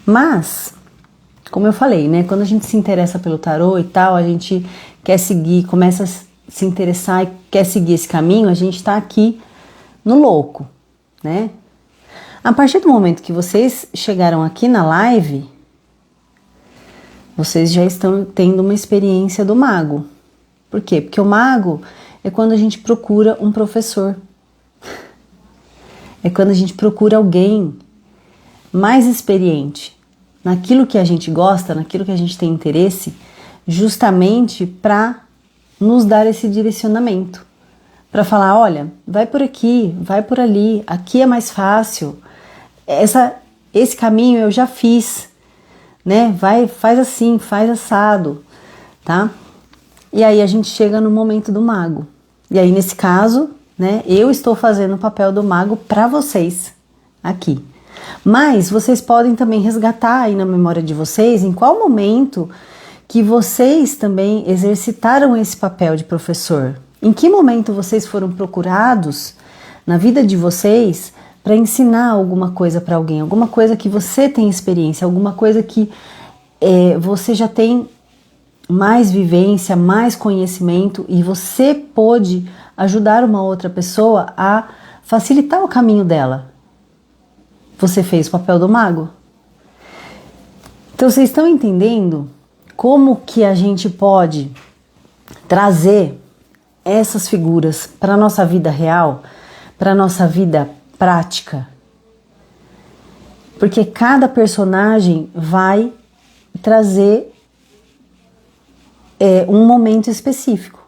Mas, como eu falei, né? Quando a gente se interessa pelo tarô e tal, a gente quer seguir, começa a se interessar e quer seguir esse caminho, a gente tá aqui no louco, né? A partir do momento que vocês chegaram aqui na live, vocês já estão tendo uma experiência do mago. Por quê? Porque o mago é quando a gente procura um professor. É quando a gente procura alguém mais experiente naquilo que a gente gosta, naquilo que a gente tem interesse, justamente para nos dar esse direcionamento. Para falar, olha, vai por aqui, vai por ali, aqui é mais fácil, esse caminho eu já fiz, né? Faz assim, faz assado, tá? E aí a gente chega no momento do mago. E aí nesse caso, né, eu estou fazendo o papel do mago para vocês aqui. Mas vocês podem também resgatar aí na memória de vocês em qual momento que vocês também exercitaram esse papel de professor. Em que momento vocês foram procurados na vida de vocês para ensinar alguma coisa para alguém, alguma coisa que você tem experiência, alguma coisa que você já tem mais vivência, mais conhecimento e você pôde ajudar uma outra pessoa a facilitar o caminho dela. Você fez o papel do mago. Então vocês estão entendendo como que a gente pode trazer essas figuras para a nossa vida real, para a nossa vida prática? Porque cada personagem vai trazer um momento específico.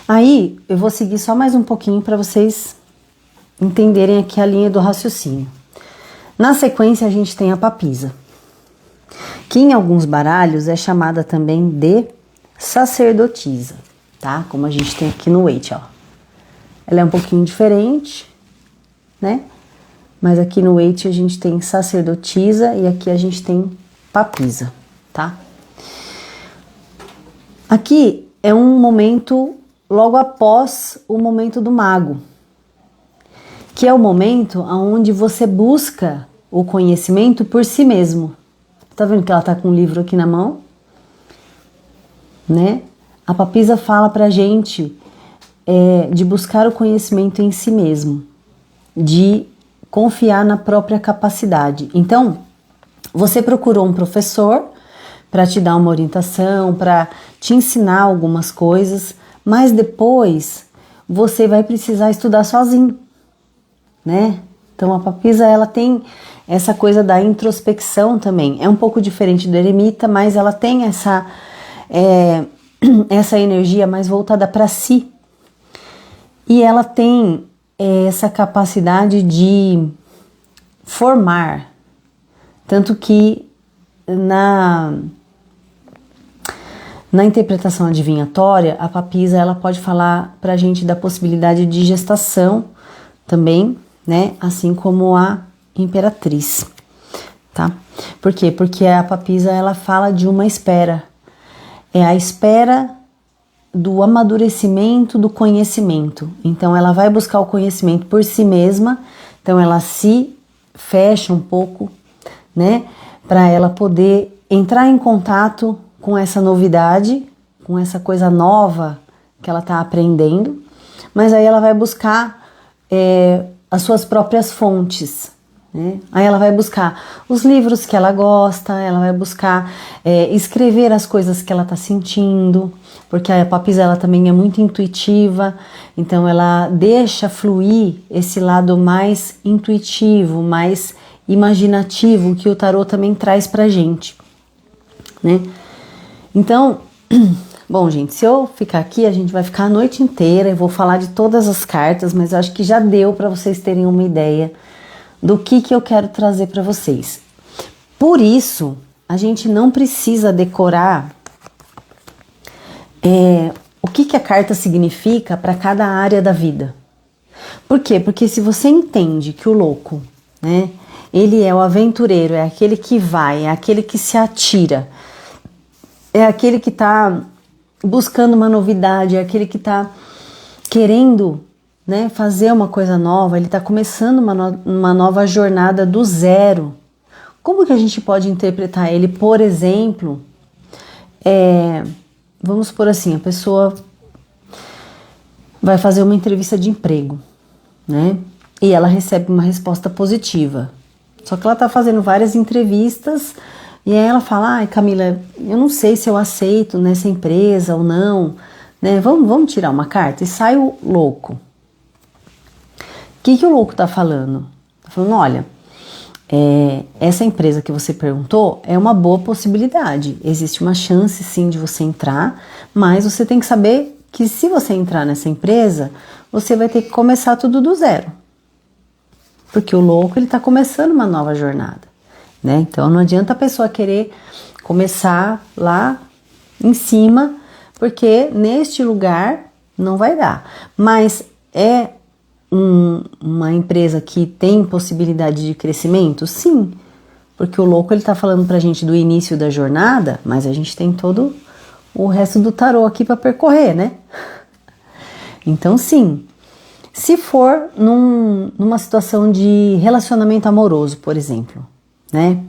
Aí eu vou seguir só mais um pouquinho para vocês entenderem aqui a linha do raciocínio. Na sequência a gente tem a papisa, que em alguns baralhos é chamada também de sacerdotisa, tá? Como a gente tem aqui no Waite, ó. Ela é um pouquinho diferente, né? Mas aqui no Waite a gente tem sacerdotisa e aqui a gente tem papisa, tá? Aqui é um momento logo após o momento do mago, que é o momento onde você busca o conhecimento por si mesmo. Tá vendo que ela tá com um livro aqui na mão? Né? A papisa fala pra gente de buscar o conhecimento em si mesmo, de confiar na própria capacidade. Então, você procurou um professor para te dar uma orientação, para te ensinar algumas coisas, mas depois você vai precisar estudar sozinho, né? Então a papisa, ela tem essa coisa da introspecção também. É um pouco diferente do eremita, mas ela tem essa energia mais voltada para si. E ela tem essa capacidade de formar. Tanto que na interpretação adivinhatória, a papisa, ela pode falar pra gente da possibilidade de gestação também, né? Assim como a imperatriz, tá? Por quê? Porque a papisa, ela fala de uma espera. É a espera do amadurecimento do conhecimento. Então, ela vai buscar o conhecimento por si mesma. Então, ela se fecha um pouco, né? Para ela poder entrar em contato com essa novidade, com essa coisa nova que ela está aprendendo, mas aí ela vai buscar as suas próprias fontes, né? Aí ela vai buscar os livros que ela gosta, ela vai buscar escrever as coisas que ela está sentindo, porque a papisa, ela também é muito intuitiva, então ela deixa fluir esse lado mais intuitivo, mais imaginativo que o tarô também traz pra gente, né? Então, bom, gente, se eu ficar aqui, a gente vai ficar a noite inteira. Eu vou falar de todas as cartas, mas eu acho que já deu para vocês terem uma ideia do que eu quero trazer para vocês. Por isso, a gente não precisa decorar o que a carta significa para cada área da vida. Por quê? Porque se você entende que o louco, né, ele é o aventureiro, é aquele que vai, é aquele que se atira, é aquele que está buscando uma novidade, é aquele que está querendo, né, fazer uma coisa nova, ele está começando uma nova jornada do zero. Como que a gente pode interpretar ele? Por exemplo, vamos supor assim, a pessoa vai fazer uma entrevista de emprego, né, e ela recebe uma resposta positiva. Só que ela está fazendo várias entrevistas e aí ela fala: ai, Camila, eu não sei se eu aceito nessa empresa ou não, né? Vamos tirar uma carta. E sai o louco. O que o louco tá falando? Tá falando: olha, essa empresa que você perguntou é uma boa possibilidade. Existe uma chance sim de você entrar, mas você tem que saber que se você entrar nessa empresa, você vai ter que começar tudo do zero. Porque o louco, ele tá começando uma nova jornada, né? Então não adianta a pessoa querer começar lá em cima, porque neste lugar não vai dar. Mas é uma empresa que tem possibilidade de crescimento? Sim, porque o louco, ele tá falando pra gente do início da jornada, mas a gente tem todo o resto do tarô aqui para percorrer, né? Então sim, se for numa situação de relacionamento amoroso, por exemplo, né?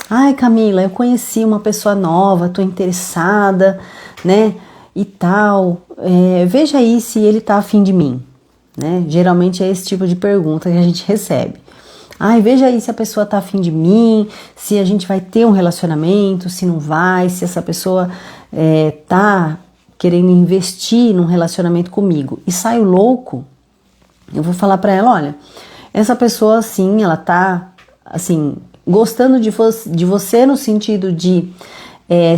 Ai, Camila, eu conheci uma pessoa nova, tô interessada, né? E tal. Veja aí se ele tá afim de mim, né? Geralmente é esse tipo de pergunta que a gente recebe. Ai, veja aí se a pessoa tá afim de mim, se a gente vai ter um relacionamento, se não vai, se essa pessoa tá querendo investir num relacionamento comigo. E saio louco, eu vou falar pra ela, olha, essa pessoa sim, ela tá assim, gostando de você no sentido de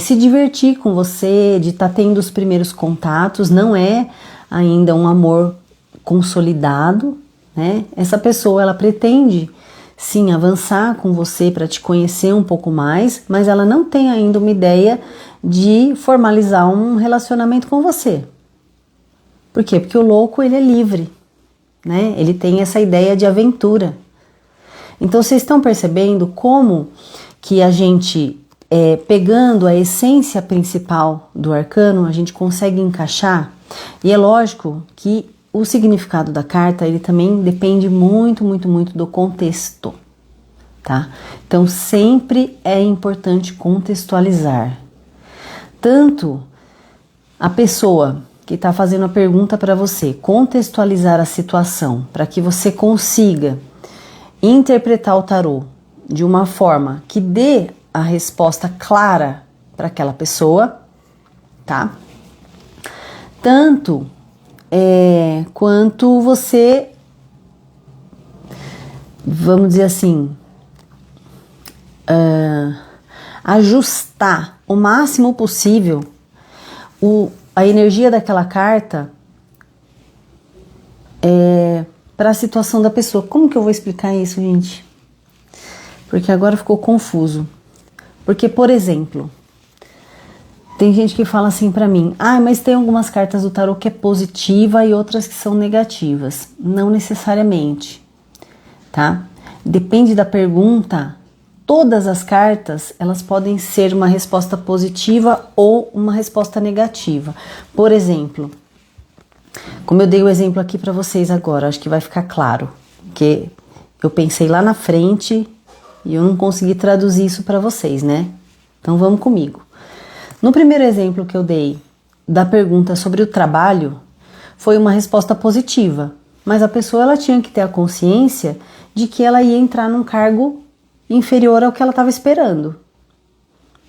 se divertir com você, de estar tendo os primeiros contatos, não é ainda um amor consolidado, né? Essa pessoa, ela pretende sim avançar com você para te conhecer um pouco mais, mas ela não tem ainda uma ideia de formalizar um relacionamento com você. Por quê? Porque o louco, ele é livre, né? Ele tem essa ideia de aventura. Então vocês estão percebendo como que a gente, pegando a essência principal do arcano, a gente consegue encaixar? E é lógico que o significado da carta, ele também depende muito, muito, muito do contexto, tá? Então sempre é importante contextualizar. Tanto a pessoa que está fazendo a pergunta para você, contextualizar a situação para que você consiga interpretar o tarô de uma forma que dê a resposta clara para aquela pessoa, tá? Tanto quanto você, vamos dizer assim, ajustar o máximo possível a energia daquela carta para a situação da pessoa. Como que eu vou explicar isso, gente? Porque agora ficou confuso. Porque, por exemplo, tem gente que fala assim pra mim, mas tem algumas cartas do tarô que é positiva e outras que são negativas. Não necessariamente, tá? Depende da pergunta. Todas as cartas, elas podem ser uma resposta positiva ou uma resposta negativa. Por exemplo, como eu dei o exemplo aqui pra vocês agora, acho que vai ficar claro, porque eu pensei lá na frente e eu não consegui traduzir isso pra vocês, né? Então vamos comigo. No primeiro exemplo que eu dei da pergunta sobre o trabalho, foi uma resposta positiva, mas a pessoa, ela tinha que ter a consciência de que ela ia entrar num cargo inferior ao que ela estava esperando,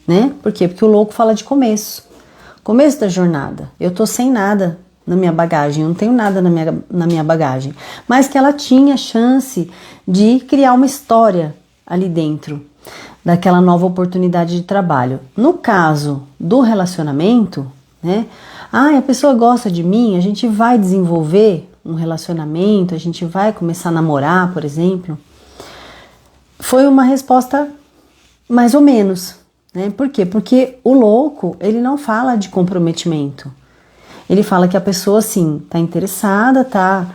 né? Por quê? Porque o louco fala de começo da jornada. Eu tô sem nada na minha bagagem, eu não tenho nada na minha bagagem, mas que ela tinha chance de criar uma história ali dentro daquela nova oportunidade de trabalho. No caso do relacionamento, né? A pessoa gosta de mim, a gente vai desenvolver um relacionamento, a gente vai começar a namorar, por exemplo. Foi uma resposta mais ou menos, né? Por quê? Porque o louco, ele não fala de comprometimento. Ele fala que a pessoa, sim, tá interessada, tá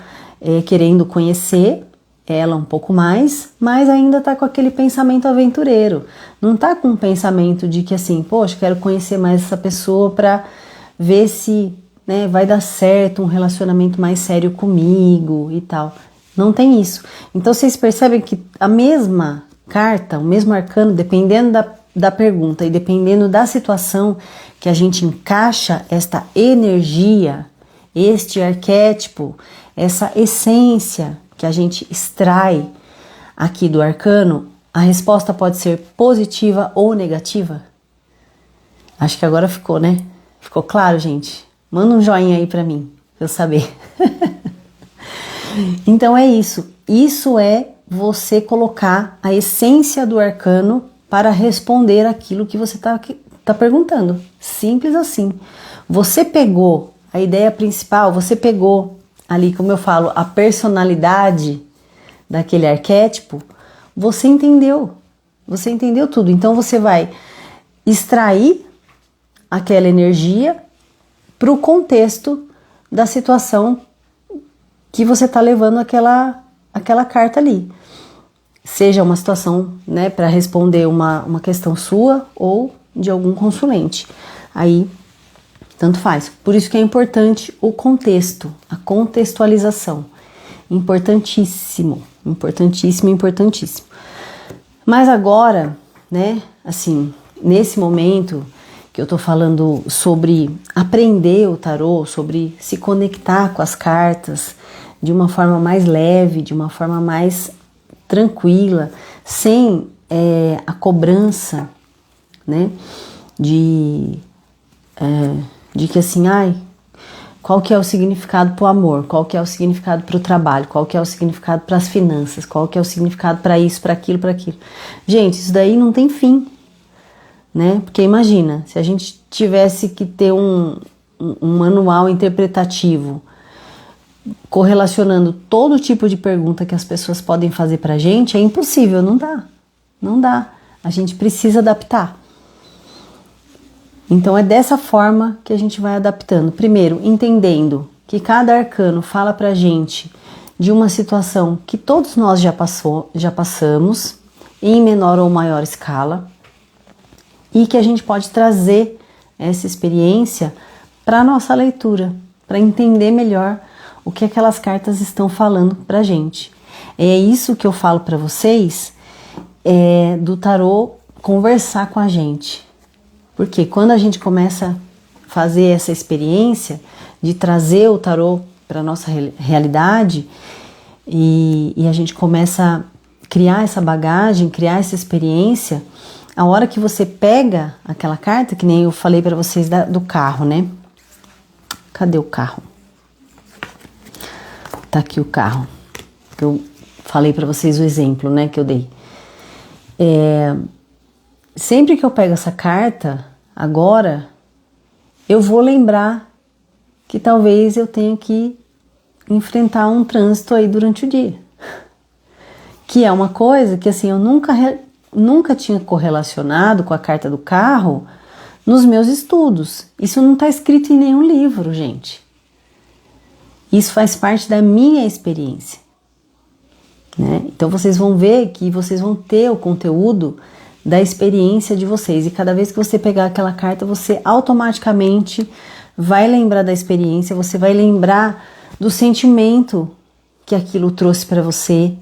querendo conhecer ela um pouco mais, mas ainda tá com aquele pensamento aventureiro. Não tá com um pensamento de que assim, poxa, quero conhecer mais essa pessoa pra ver se, né, vai dar certo um relacionamento mais sério comigo e tal. Não tem isso. Então vocês percebem que a mesma carta, o mesmo arcano, dependendo da pergunta e dependendo da situação que a gente encaixa esta energia, este arquétipo, essa essência que a gente extrai aqui do arcano, a resposta pode ser positiva ou negativa? Acho que agora ficou, né? Ficou claro, gente? Manda um joinha aí pra mim, pra eu saber. Então é isso. Isso é você colocar a essência do arcano para responder aquilo que você tá perguntando. Simples assim. Você pegou a ideia principal, você pegou ali, como eu falo, a personalidade daquele arquétipo, você entendeu tudo. Então você vai extrair aquela energia para o contexto da situação que você está levando aquela carta ali. Seja uma situação, né, para responder uma questão sua ou de algum consulente. Aí tanto faz. Por isso que é importante o contexto, a contextualização. Importantíssimo, importantíssimo, importantíssimo. Mas agora, né, assim, nesse momento que eu tô falando sobre aprender o tarô, sobre se conectar com as cartas de uma forma mais leve, de uma forma mais tranquila, sem a cobrança, né, de que assim, qual que é o significado para o amor, qual que é o significado para o trabalho, qual que é o significado para as finanças, qual que é o significado para isso, para aquilo, para aquilo. Gente, isso daí não tem fim, né? Porque imagina, se a gente tivesse que ter um manual interpretativo correlacionando todo tipo de pergunta que as pessoas podem fazer pra gente, é impossível, não dá. A gente precisa adaptar. Então é dessa forma que a gente vai adaptando. Primeiro, entendendo que cada arcano fala pra gente de uma situação que todos nós já passamos, em menor ou maior escala, e que a gente pode trazer essa experiência para a nossa leitura, para entender melhor o que aquelas cartas estão falando pra gente. É isso que eu falo para vocês, do tarô conversar com a gente. Porque quando a gente começa a fazer essa experiência de trazer o tarô para nossa realidade e a gente começa a criar essa bagagem, criar essa experiência, a hora que você pega aquela carta, que nem eu falei para vocês do carro, né? Cadê o carro? Tá aqui o carro. Eu falei para vocês o exemplo, né, que eu dei. Sempre que eu pego essa carta, agora, eu vou lembrar que talvez eu tenha que enfrentar um trânsito aí durante o dia. Que é uma coisa que, assim, eu nunca tinha correlacionado com a carta do carro nos meus estudos. Isso não está escrito em nenhum livro, gente. Isso faz parte da minha experiência, né? Então vocês vão ver que vocês vão ter o conteúdo da experiência de vocês. E cada vez que você pegar aquela carta, você automaticamente vai lembrar da experiência, você vai lembrar do sentimento que aquilo trouxe para você.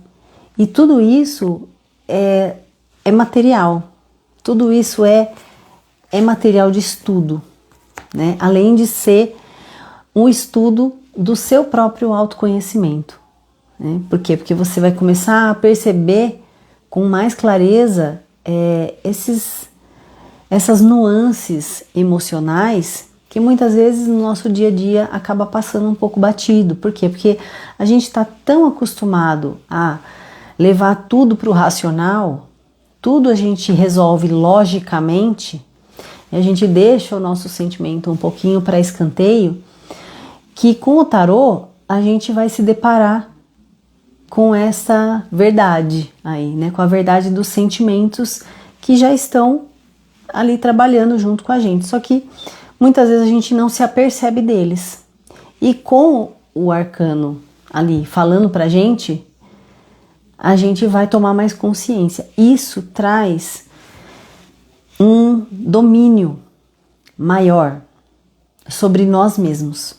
E tudo isso é material. Tudo isso é material de estudo, né? Além de ser um estudo do seu próprio autoconhecimento, né? Por quê? Porque você vai começar a perceber com mais clareza essas nuances emocionais que muitas vezes no nosso dia a dia acaba passando um pouco batido. Por quê? Porque a gente está tão acostumado a levar tudo para o racional, tudo a gente resolve logicamente, e a gente deixa o nosso sentimento um pouquinho para escanteio, que com o tarô a gente vai se deparar com essa verdade aí, né? Com a verdade dos sentimentos que já estão ali trabalhando junto com a gente. Só que muitas vezes a gente não se apercebe deles. E com o arcano ali falando pra gente, a gente vai tomar mais consciência. Isso traz um domínio maior sobre nós mesmos.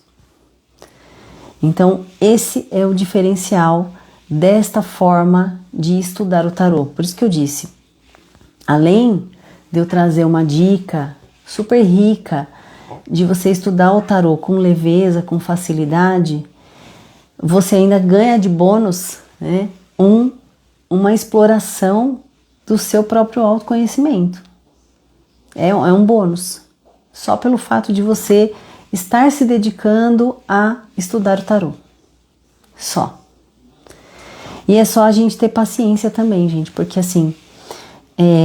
Então, esse é o diferencial desta forma de estudar o tarô. Por isso que eu disse, além de eu trazer uma dica super rica de você estudar o tarô com leveza, com facilidade, você ainda ganha de bônus, né, uma exploração do seu próprio autoconhecimento. É um bônus, só pelo fato de você estar se dedicando a estudar o tarô. Só. E é só a gente ter paciência também, gente, porque assim,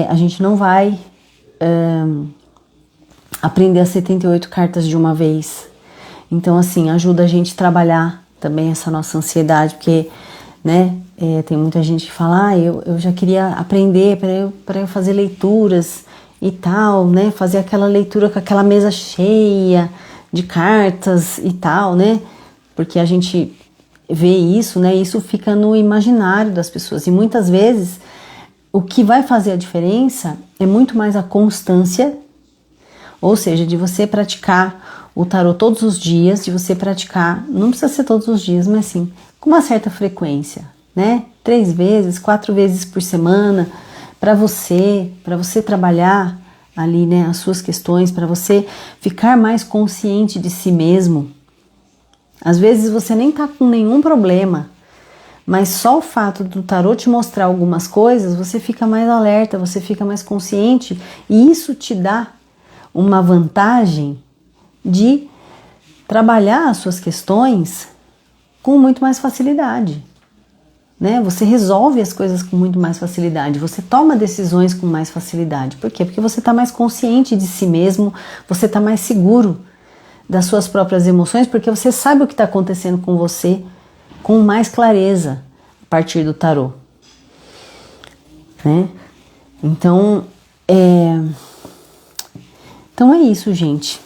a gente não vai aprender as 78 cartas de uma vez. Então, assim, ajuda a gente a trabalhar também essa nossa ansiedade, porque, né, tem muita gente que fala, eu já queria aprender para eu fazer leituras e tal, né, fazer aquela leitura com aquela mesa cheia de cartas e tal, né, porque a gente vê isso, né, isso fica no imaginário das pessoas, e muitas vezes o que vai fazer a diferença é muito mais a constância, ou seja, de você praticar o tarô todos os dias, de você praticar, não precisa ser todos os dias, mas sim, com uma certa frequência, né, 3 vezes, 4 vezes por semana, para você trabalhar ali, né, as suas questões, para você ficar mais consciente de si mesmo. Às vezes você nem tá com nenhum problema, Mas só o fato do tarô te mostrar algumas coisas, você fica mais alerta, você fica mais consciente, e isso te dá uma vantagem de trabalhar as suas questões com muito mais facilidade, né? Você resolve as coisas com muito mais facilidade, você toma decisões com mais facilidade. Por quê? Porque você está mais consciente de si mesmo, você está mais seguro das suas próprias emoções, porque você sabe o que está acontecendo com você com mais clareza a partir do tarô, né? Então é isso, gente.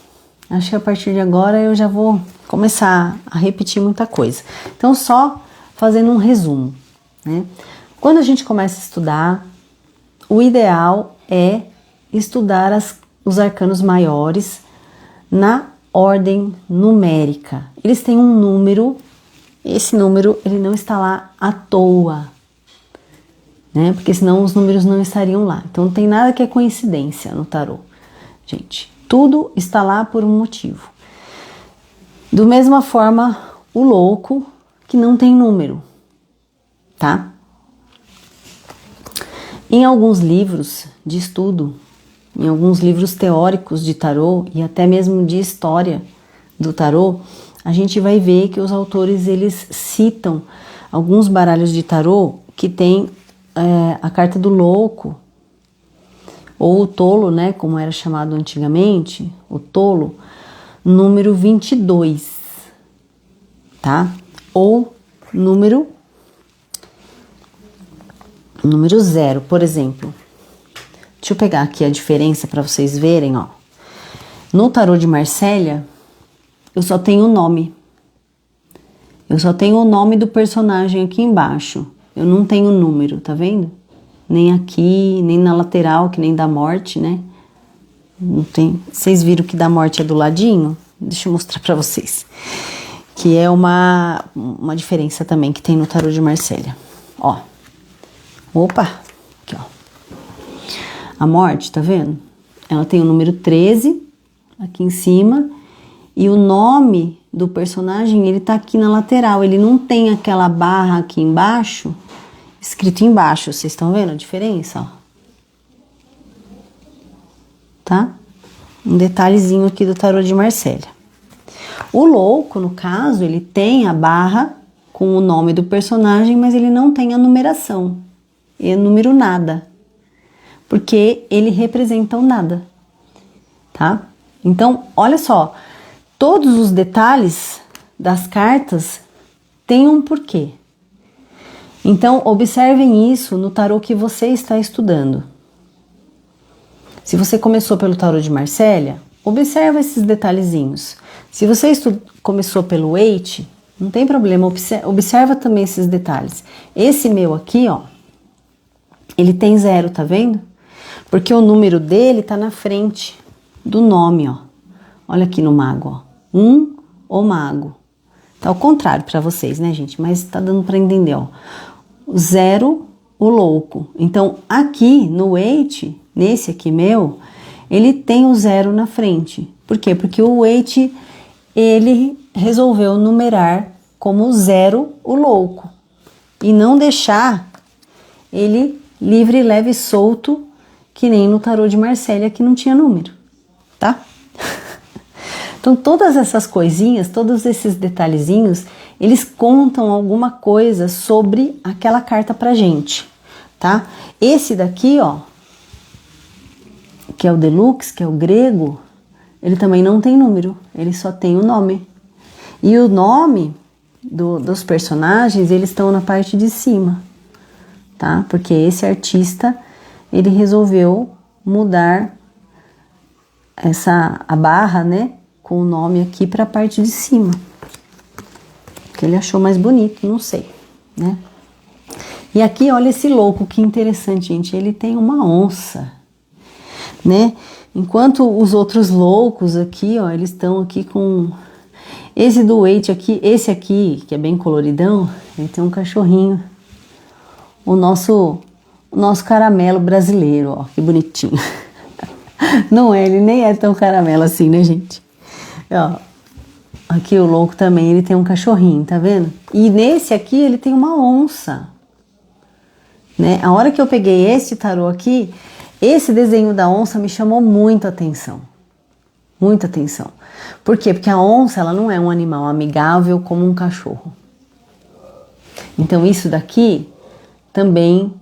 Acho que a partir de agora eu já vou começar a repetir muita coisa. Então, só fazendo um resumo, né? Quando a gente começa a estudar, o ideal é estudar os arcanos maiores na ordem numérica. Eles têm um número, esse número ele não está lá à toa, né? Porque senão os números não estariam lá. Então, não tem nada que é coincidência no tarô, gente. Tudo está lá por um motivo. Do mesma forma, o louco, que não tem número, tá? Em alguns livros de estudo, em alguns livros teóricos de tarô e até mesmo de história do tarô, a gente vai ver que os autores eles citam alguns baralhos de tarô que tem a carta do louco, ou o tolo, né, como era chamado antigamente, o tolo, número 22, tá? Ou número 0, por exemplo. Deixa eu pegar aqui a diferença para vocês verem, ó. No tarô de Marsella, eu só tenho o nome. Eu só tenho o nome do personagem aqui embaixo. Eu não tenho número, tá vendo? Nem aqui, nem na lateral, que nem da morte, né? Não tem. Vocês viram que da morte é do ladinho? Deixa eu mostrar pra vocês. Que é uma diferença também que tem no tarô de Marsella. Ó. Opa! Aqui, ó. A morte, tá vendo? Ela tem o número 13 aqui em cima. E o nome do personagem, ele tá aqui na lateral. Ele não tem aquela barra aqui embaixo, escrito embaixo. Vocês estão vendo a diferença, ó? Tá? Um detalhezinho aqui do tarô de Marsella. O louco, no caso, ele tem a barra com o nome do personagem, mas ele não tem a numeração. É número nada. Porque ele representa o nada. Tá? Então, olha só. Todos os detalhes das cartas têm um porquê. Então, observem isso no tarô que você está estudando. Se você começou pelo tarô de Marsella, observa esses detalhezinhos. Se você começou pelo Waite, não tem problema, observa também esses detalhes. Esse meu aqui, ó, ele tem 0, tá vendo? Porque o número dele tá na frente do nome, ó. Olha aqui no mago, ó. O mago. Tá ao contrário para vocês, né, gente? Mas tá dando para entender, ó. 0, o louco. Então, aqui no Waite, nesse aqui meu, ele tem o 0 na frente. Por quê? Porque o Waite, ele resolveu numerar como 0 o louco. E não deixar ele livre, leve e solto, que nem no tarô de Marsella, que não tinha número, tá? Então, todas essas coisinhas, todos esses detalhezinhos, eles contam alguma coisa sobre aquela carta pra gente, tá? Esse daqui, ó, que é o Deluxe, que é o grego, ele também não tem número, ele só tem o nome. E o nome dos personagens, eles estão na parte de cima, tá? Porque esse artista, ele resolveu mudar a barra, né? Com o nome aqui para a parte de cima, que ele achou mais bonito, não sei, né? E aqui, olha esse louco, que interessante, gente, ele tem uma onça, né? Enquanto os outros loucos aqui, ó, eles estão aqui com esse do Waite aqui, esse aqui, que é bem coloridão, ele tem um cachorrinho, o nosso caramelo brasileiro, ó, que bonitinho. Não é, ele nem é tão caramelo assim, né, gente? Ó, Aqui o louco também, ele tem um cachorrinho, tá vendo? E nesse aqui ele tem uma onça, né? A hora que eu peguei esse tarô aqui, esse desenho da onça me chamou muita atenção. Muita atenção. Por quê? Porque a onça, ela não é um animal amigável como um cachorro. Então isso daqui também,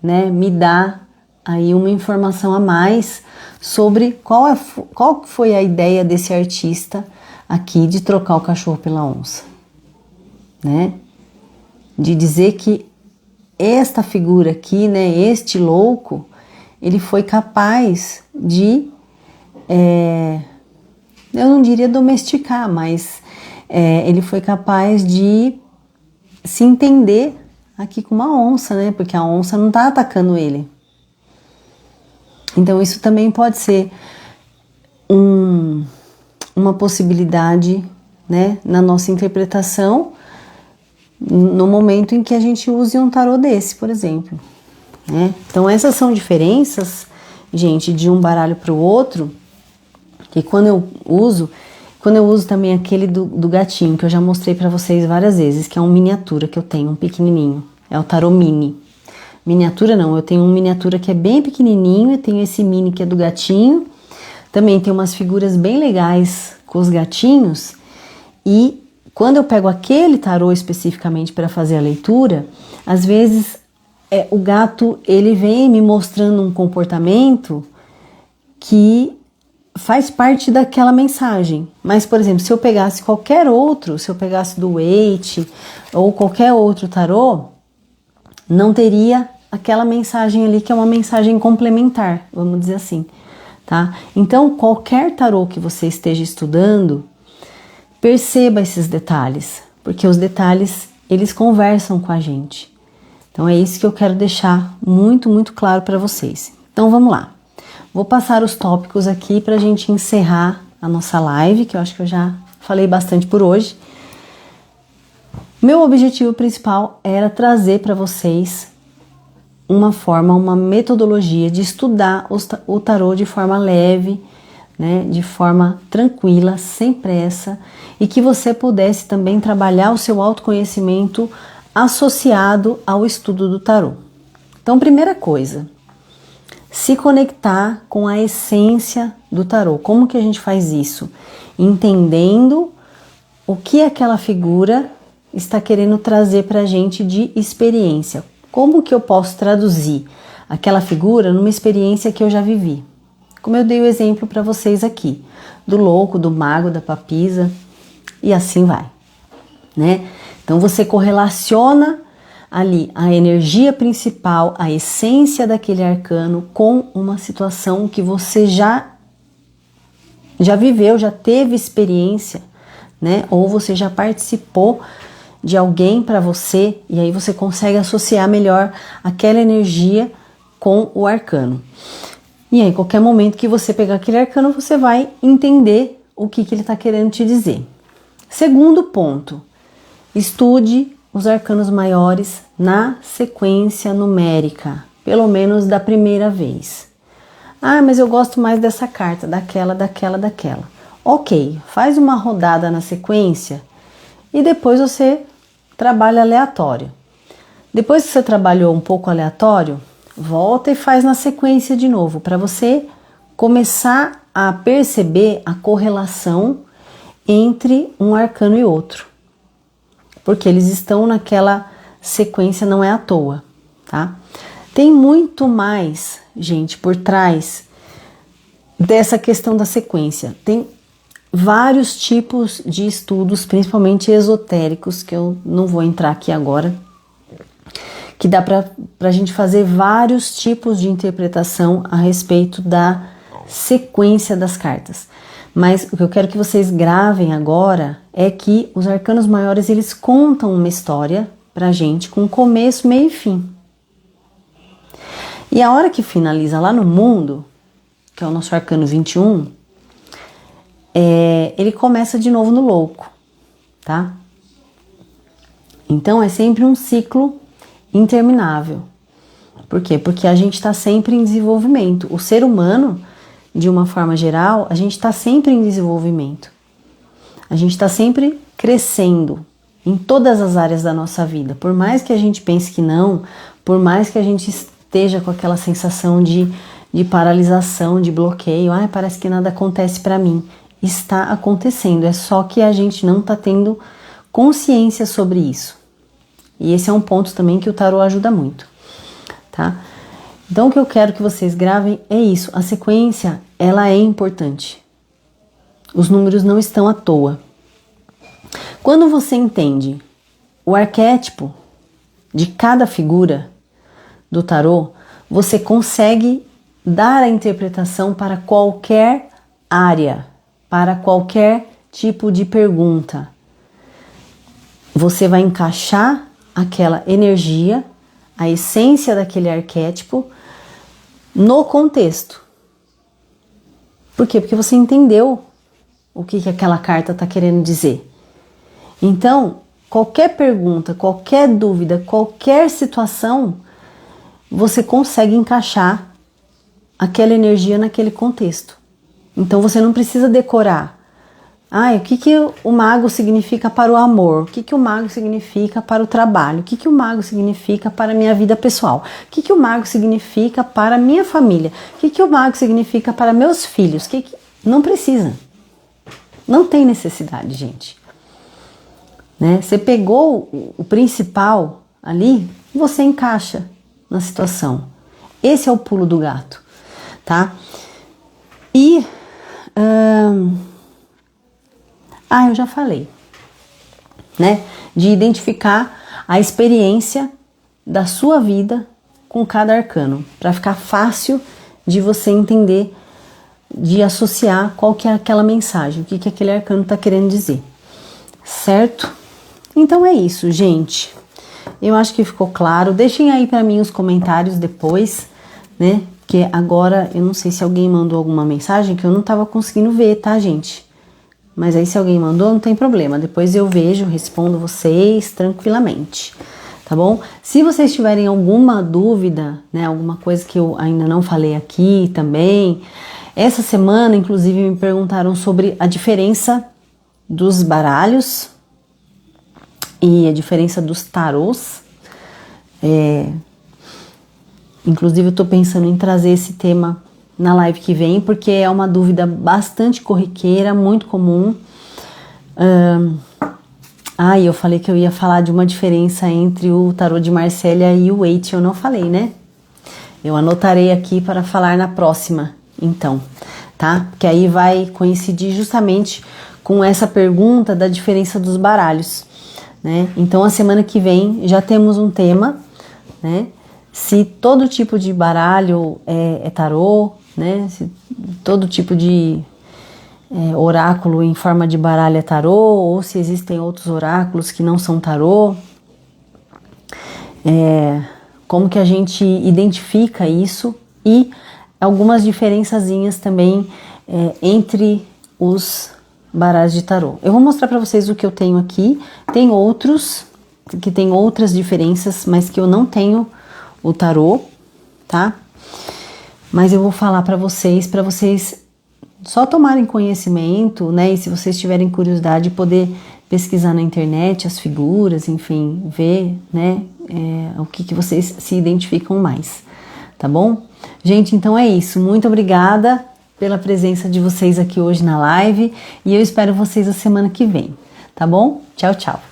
né, me dá aí uma informação a mais sobre qual foi a ideia desse artista aqui de trocar o cachorro pela onça, né? De dizer que esta figura aqui, né, este louco, ele foi capaz de, eu não diria domesticar, mas ele foi capaz de se entender aqui com uma onça, né? Porque a onça não tá atacando ele. Então isso também pode ser uma possibilidade, né, na nossa interpretação no momento em que a gente use um tarô desse, por exemplo, né? Então essas são diferenças, gente, de um baralho para o outro, que quando eu uso também aquele do gatinho, que eu já mostrei para vocês várias vezes, que é um miniatura que eu tenho, um pequenininho, é o tarô mini. Miniatura não, eu tenho um miniatura que é bem pequenininho, e tenho esse mini que é do gatinho. Também tem umas figuras bem legais com os gatinhos. E quando eu pego aquele tarô especificamente para fazer a leitura, às vezes o gato, ele vem me mostrando um comportamento que faz parte daquela mensagem. Mas, por exemplo, se eu pegasse qualquer outro, se eu pegasse do Waite ou qualquer outro tarô, não teria aquela mensagem ali que é uma mensagem complementar, vamos dizer assim, tá? Então, qualquer tarô que você esteja estudando, perceba esses detalhes, porque os detalhes, eles conversam com a gente. Então, é isso que eu quero deixar muito, muito claro para vocês. Então, vamos lá. Vou passar os tópicos aqui para a gente encerrar a nossa live, que eu acho que eu já falei bastante por hoje. Meu objetivo principal era trazer para vocês uma metodologia de estudar o tarô de forma leve, né, de forma tranquila, sem pressa, e que você pudesse também trabalhar o seu autoconhecimento associado ao estudo do tarô. Então, primeira coisa, se conectar com a essência do tarô. Como que a gente faz isso? Entendendo o que aquela figura está querendo trazer para a gente de experiência. Como que eu posso traduzir aquela figura numa experiência que eu já vivi? Como eu dei o exemplo para vocês aqui, do louco, do mago, da papisa, e assim vai, né? Então você correlaciona ali a energia principal, a essência daquele arcano com uma situação que você já viveu, já teve experiência, né? Ou você já participou de alguém para você, e aí você consegue associar melhor aquela energia com o arcano. E aí, qualquer momento que você pegar aquele arcano, você vai entender o que ele está querendo te dizer. Segundo ponto, estude os arcanos maiores na sequência numérica, pelo menos da primeira vez. Ah, mas eu gosto mais dessa carta, daquela. Ok, faz uma rodada na sequência e depois você trabalha aleatório. Depois que você trabalhou um pouco aleatório, volta e faz na sequência de novo, para você começar a perceber a correlação entre um arcano e outro. Porque eles estão naquela sequência, não é à toa, tá? Tem muito mais, gente, por trás dessa questão da sequência. Tem vários tipos de estudos, principalmente esotéricos, que eu não vou entrar aqui agora, que dá para a gente fazer vários tipos de interpretação a respeito da sequência das cartas. Mas o que eu quero que vocês gravem agora é que os arcanos maiores, eles contam uma história pra gente com começo, meio e fim. E a hora que finaliza lá no mundo, que é o nosso arcano 21, ele começa de novo no louco, tá? Então é sempre um ciclo interminável. Por quê? Porque a gente está sempre em desenvolvimento. O ser humano, de uma forma geral, a gente está sempre em desenvolvimento. A gente está sempre crescendo em todas as áreas da nossa vida. Por mais que a gente pense que não, por mais que a gente esteja com aquela sensação de paralisação, de bloqueio, parece que nada acontece para mim. Está acontecendo, é só que a gente não está tendo consciência sobre isso. E esse é um ponto também que o tarô ajuda muito, tá? Então o que eu quero que vocês gravem é isso, a sequência, ela é importante. Os números não estão à toa. Quando você entende o arquétipo de cada figura do tarô, você consegue dar a interpretação para qualquer área, para qualquer tipo de pergunta. Você vai encaixar aquela energia, a essência daquele arquétipo no contexto. Por quê? Porque você entendeu o que aquela carta está querendo dizer. Então, qualquer pergunta, qualquer dúvida, qualquer situação, você consegue encaixar aquela energia naquele contexto. Então você não precisa decorar. O que o mago significa para o amor? O que o mago significa para o trabalho? O que o mago significa para a minha vida pessoal? O que o mago significa para a minha família? O que o mago significa para meus filhos? Não precisa. Não tem necessidade, gente. Né? Você pegou o principal ali, você encaixa na situação. Esse é o pulo do gato, tá? E eu já falei, né? De identificar a experiência da sua vida com cada arcano, para ficar fácil de você entender, de associar qual que é aquela mensagem, o que aquele arcano está querendo dizer, certo? Então é isso, gente. Eu acho que ficou claro. Deixem aí para mim os comentários depois, né? Porque agora eu não sei se alguém mandou alguma mensagem que eu não tava conseguindo ver, tá, gente? Mas aí se alguém mandou, não tem problema. Depois eu vejo, respondo vocês tranquilamente, tá bom? Se vocês tiverem alguma dúvida, né? Alguma coisa que eu ainda não falei aqui também. Essa semana, inclusive, me perguntaram sobre a diferença dos baralhos e a diferença dos tarôs. Inclusive eu tô pensando em trazer esse tema na live que vem, porque é uma dúvida bastante corriqueira, muito comum. Eu falei que eu ia falar de uma diferença entre o tarô de Marsella e o Waite, eu não falei, né? Eu anotarei aqui para falar na próxima, então, tá? Que aí vai coincidir justamente com essa pergunta da diferença dos baralhos, né? Então, a semana que vem já temos um tema, né? Se todo tipo de baralho é tarô, né? Se todo tipo de oráculo em forma de baralho é tarô, ou se existem outros oráculos que não são tarô. Como que a gente identifica isso e algumas diferençazinhas também entre os baralhos de tarô. Eu vou mostrar para vocês o que eu tenho aqui. Tem outros que tem outras diferenças, mas que eu não tenho o tarô, tá? Mas eu vou falar para vocês só tomarem conhecimento, né? E se vocês tiverem curiosidade, poder pesquisar na internet as figuras, enfim, ver, né? O que vocês se identificam mais, tá bom? Gente, então é isso. Muito obrigada pela presença de vocês aqui hoje na live e eu espero vocês a semana que vem, tá bom? Tchau, tchau.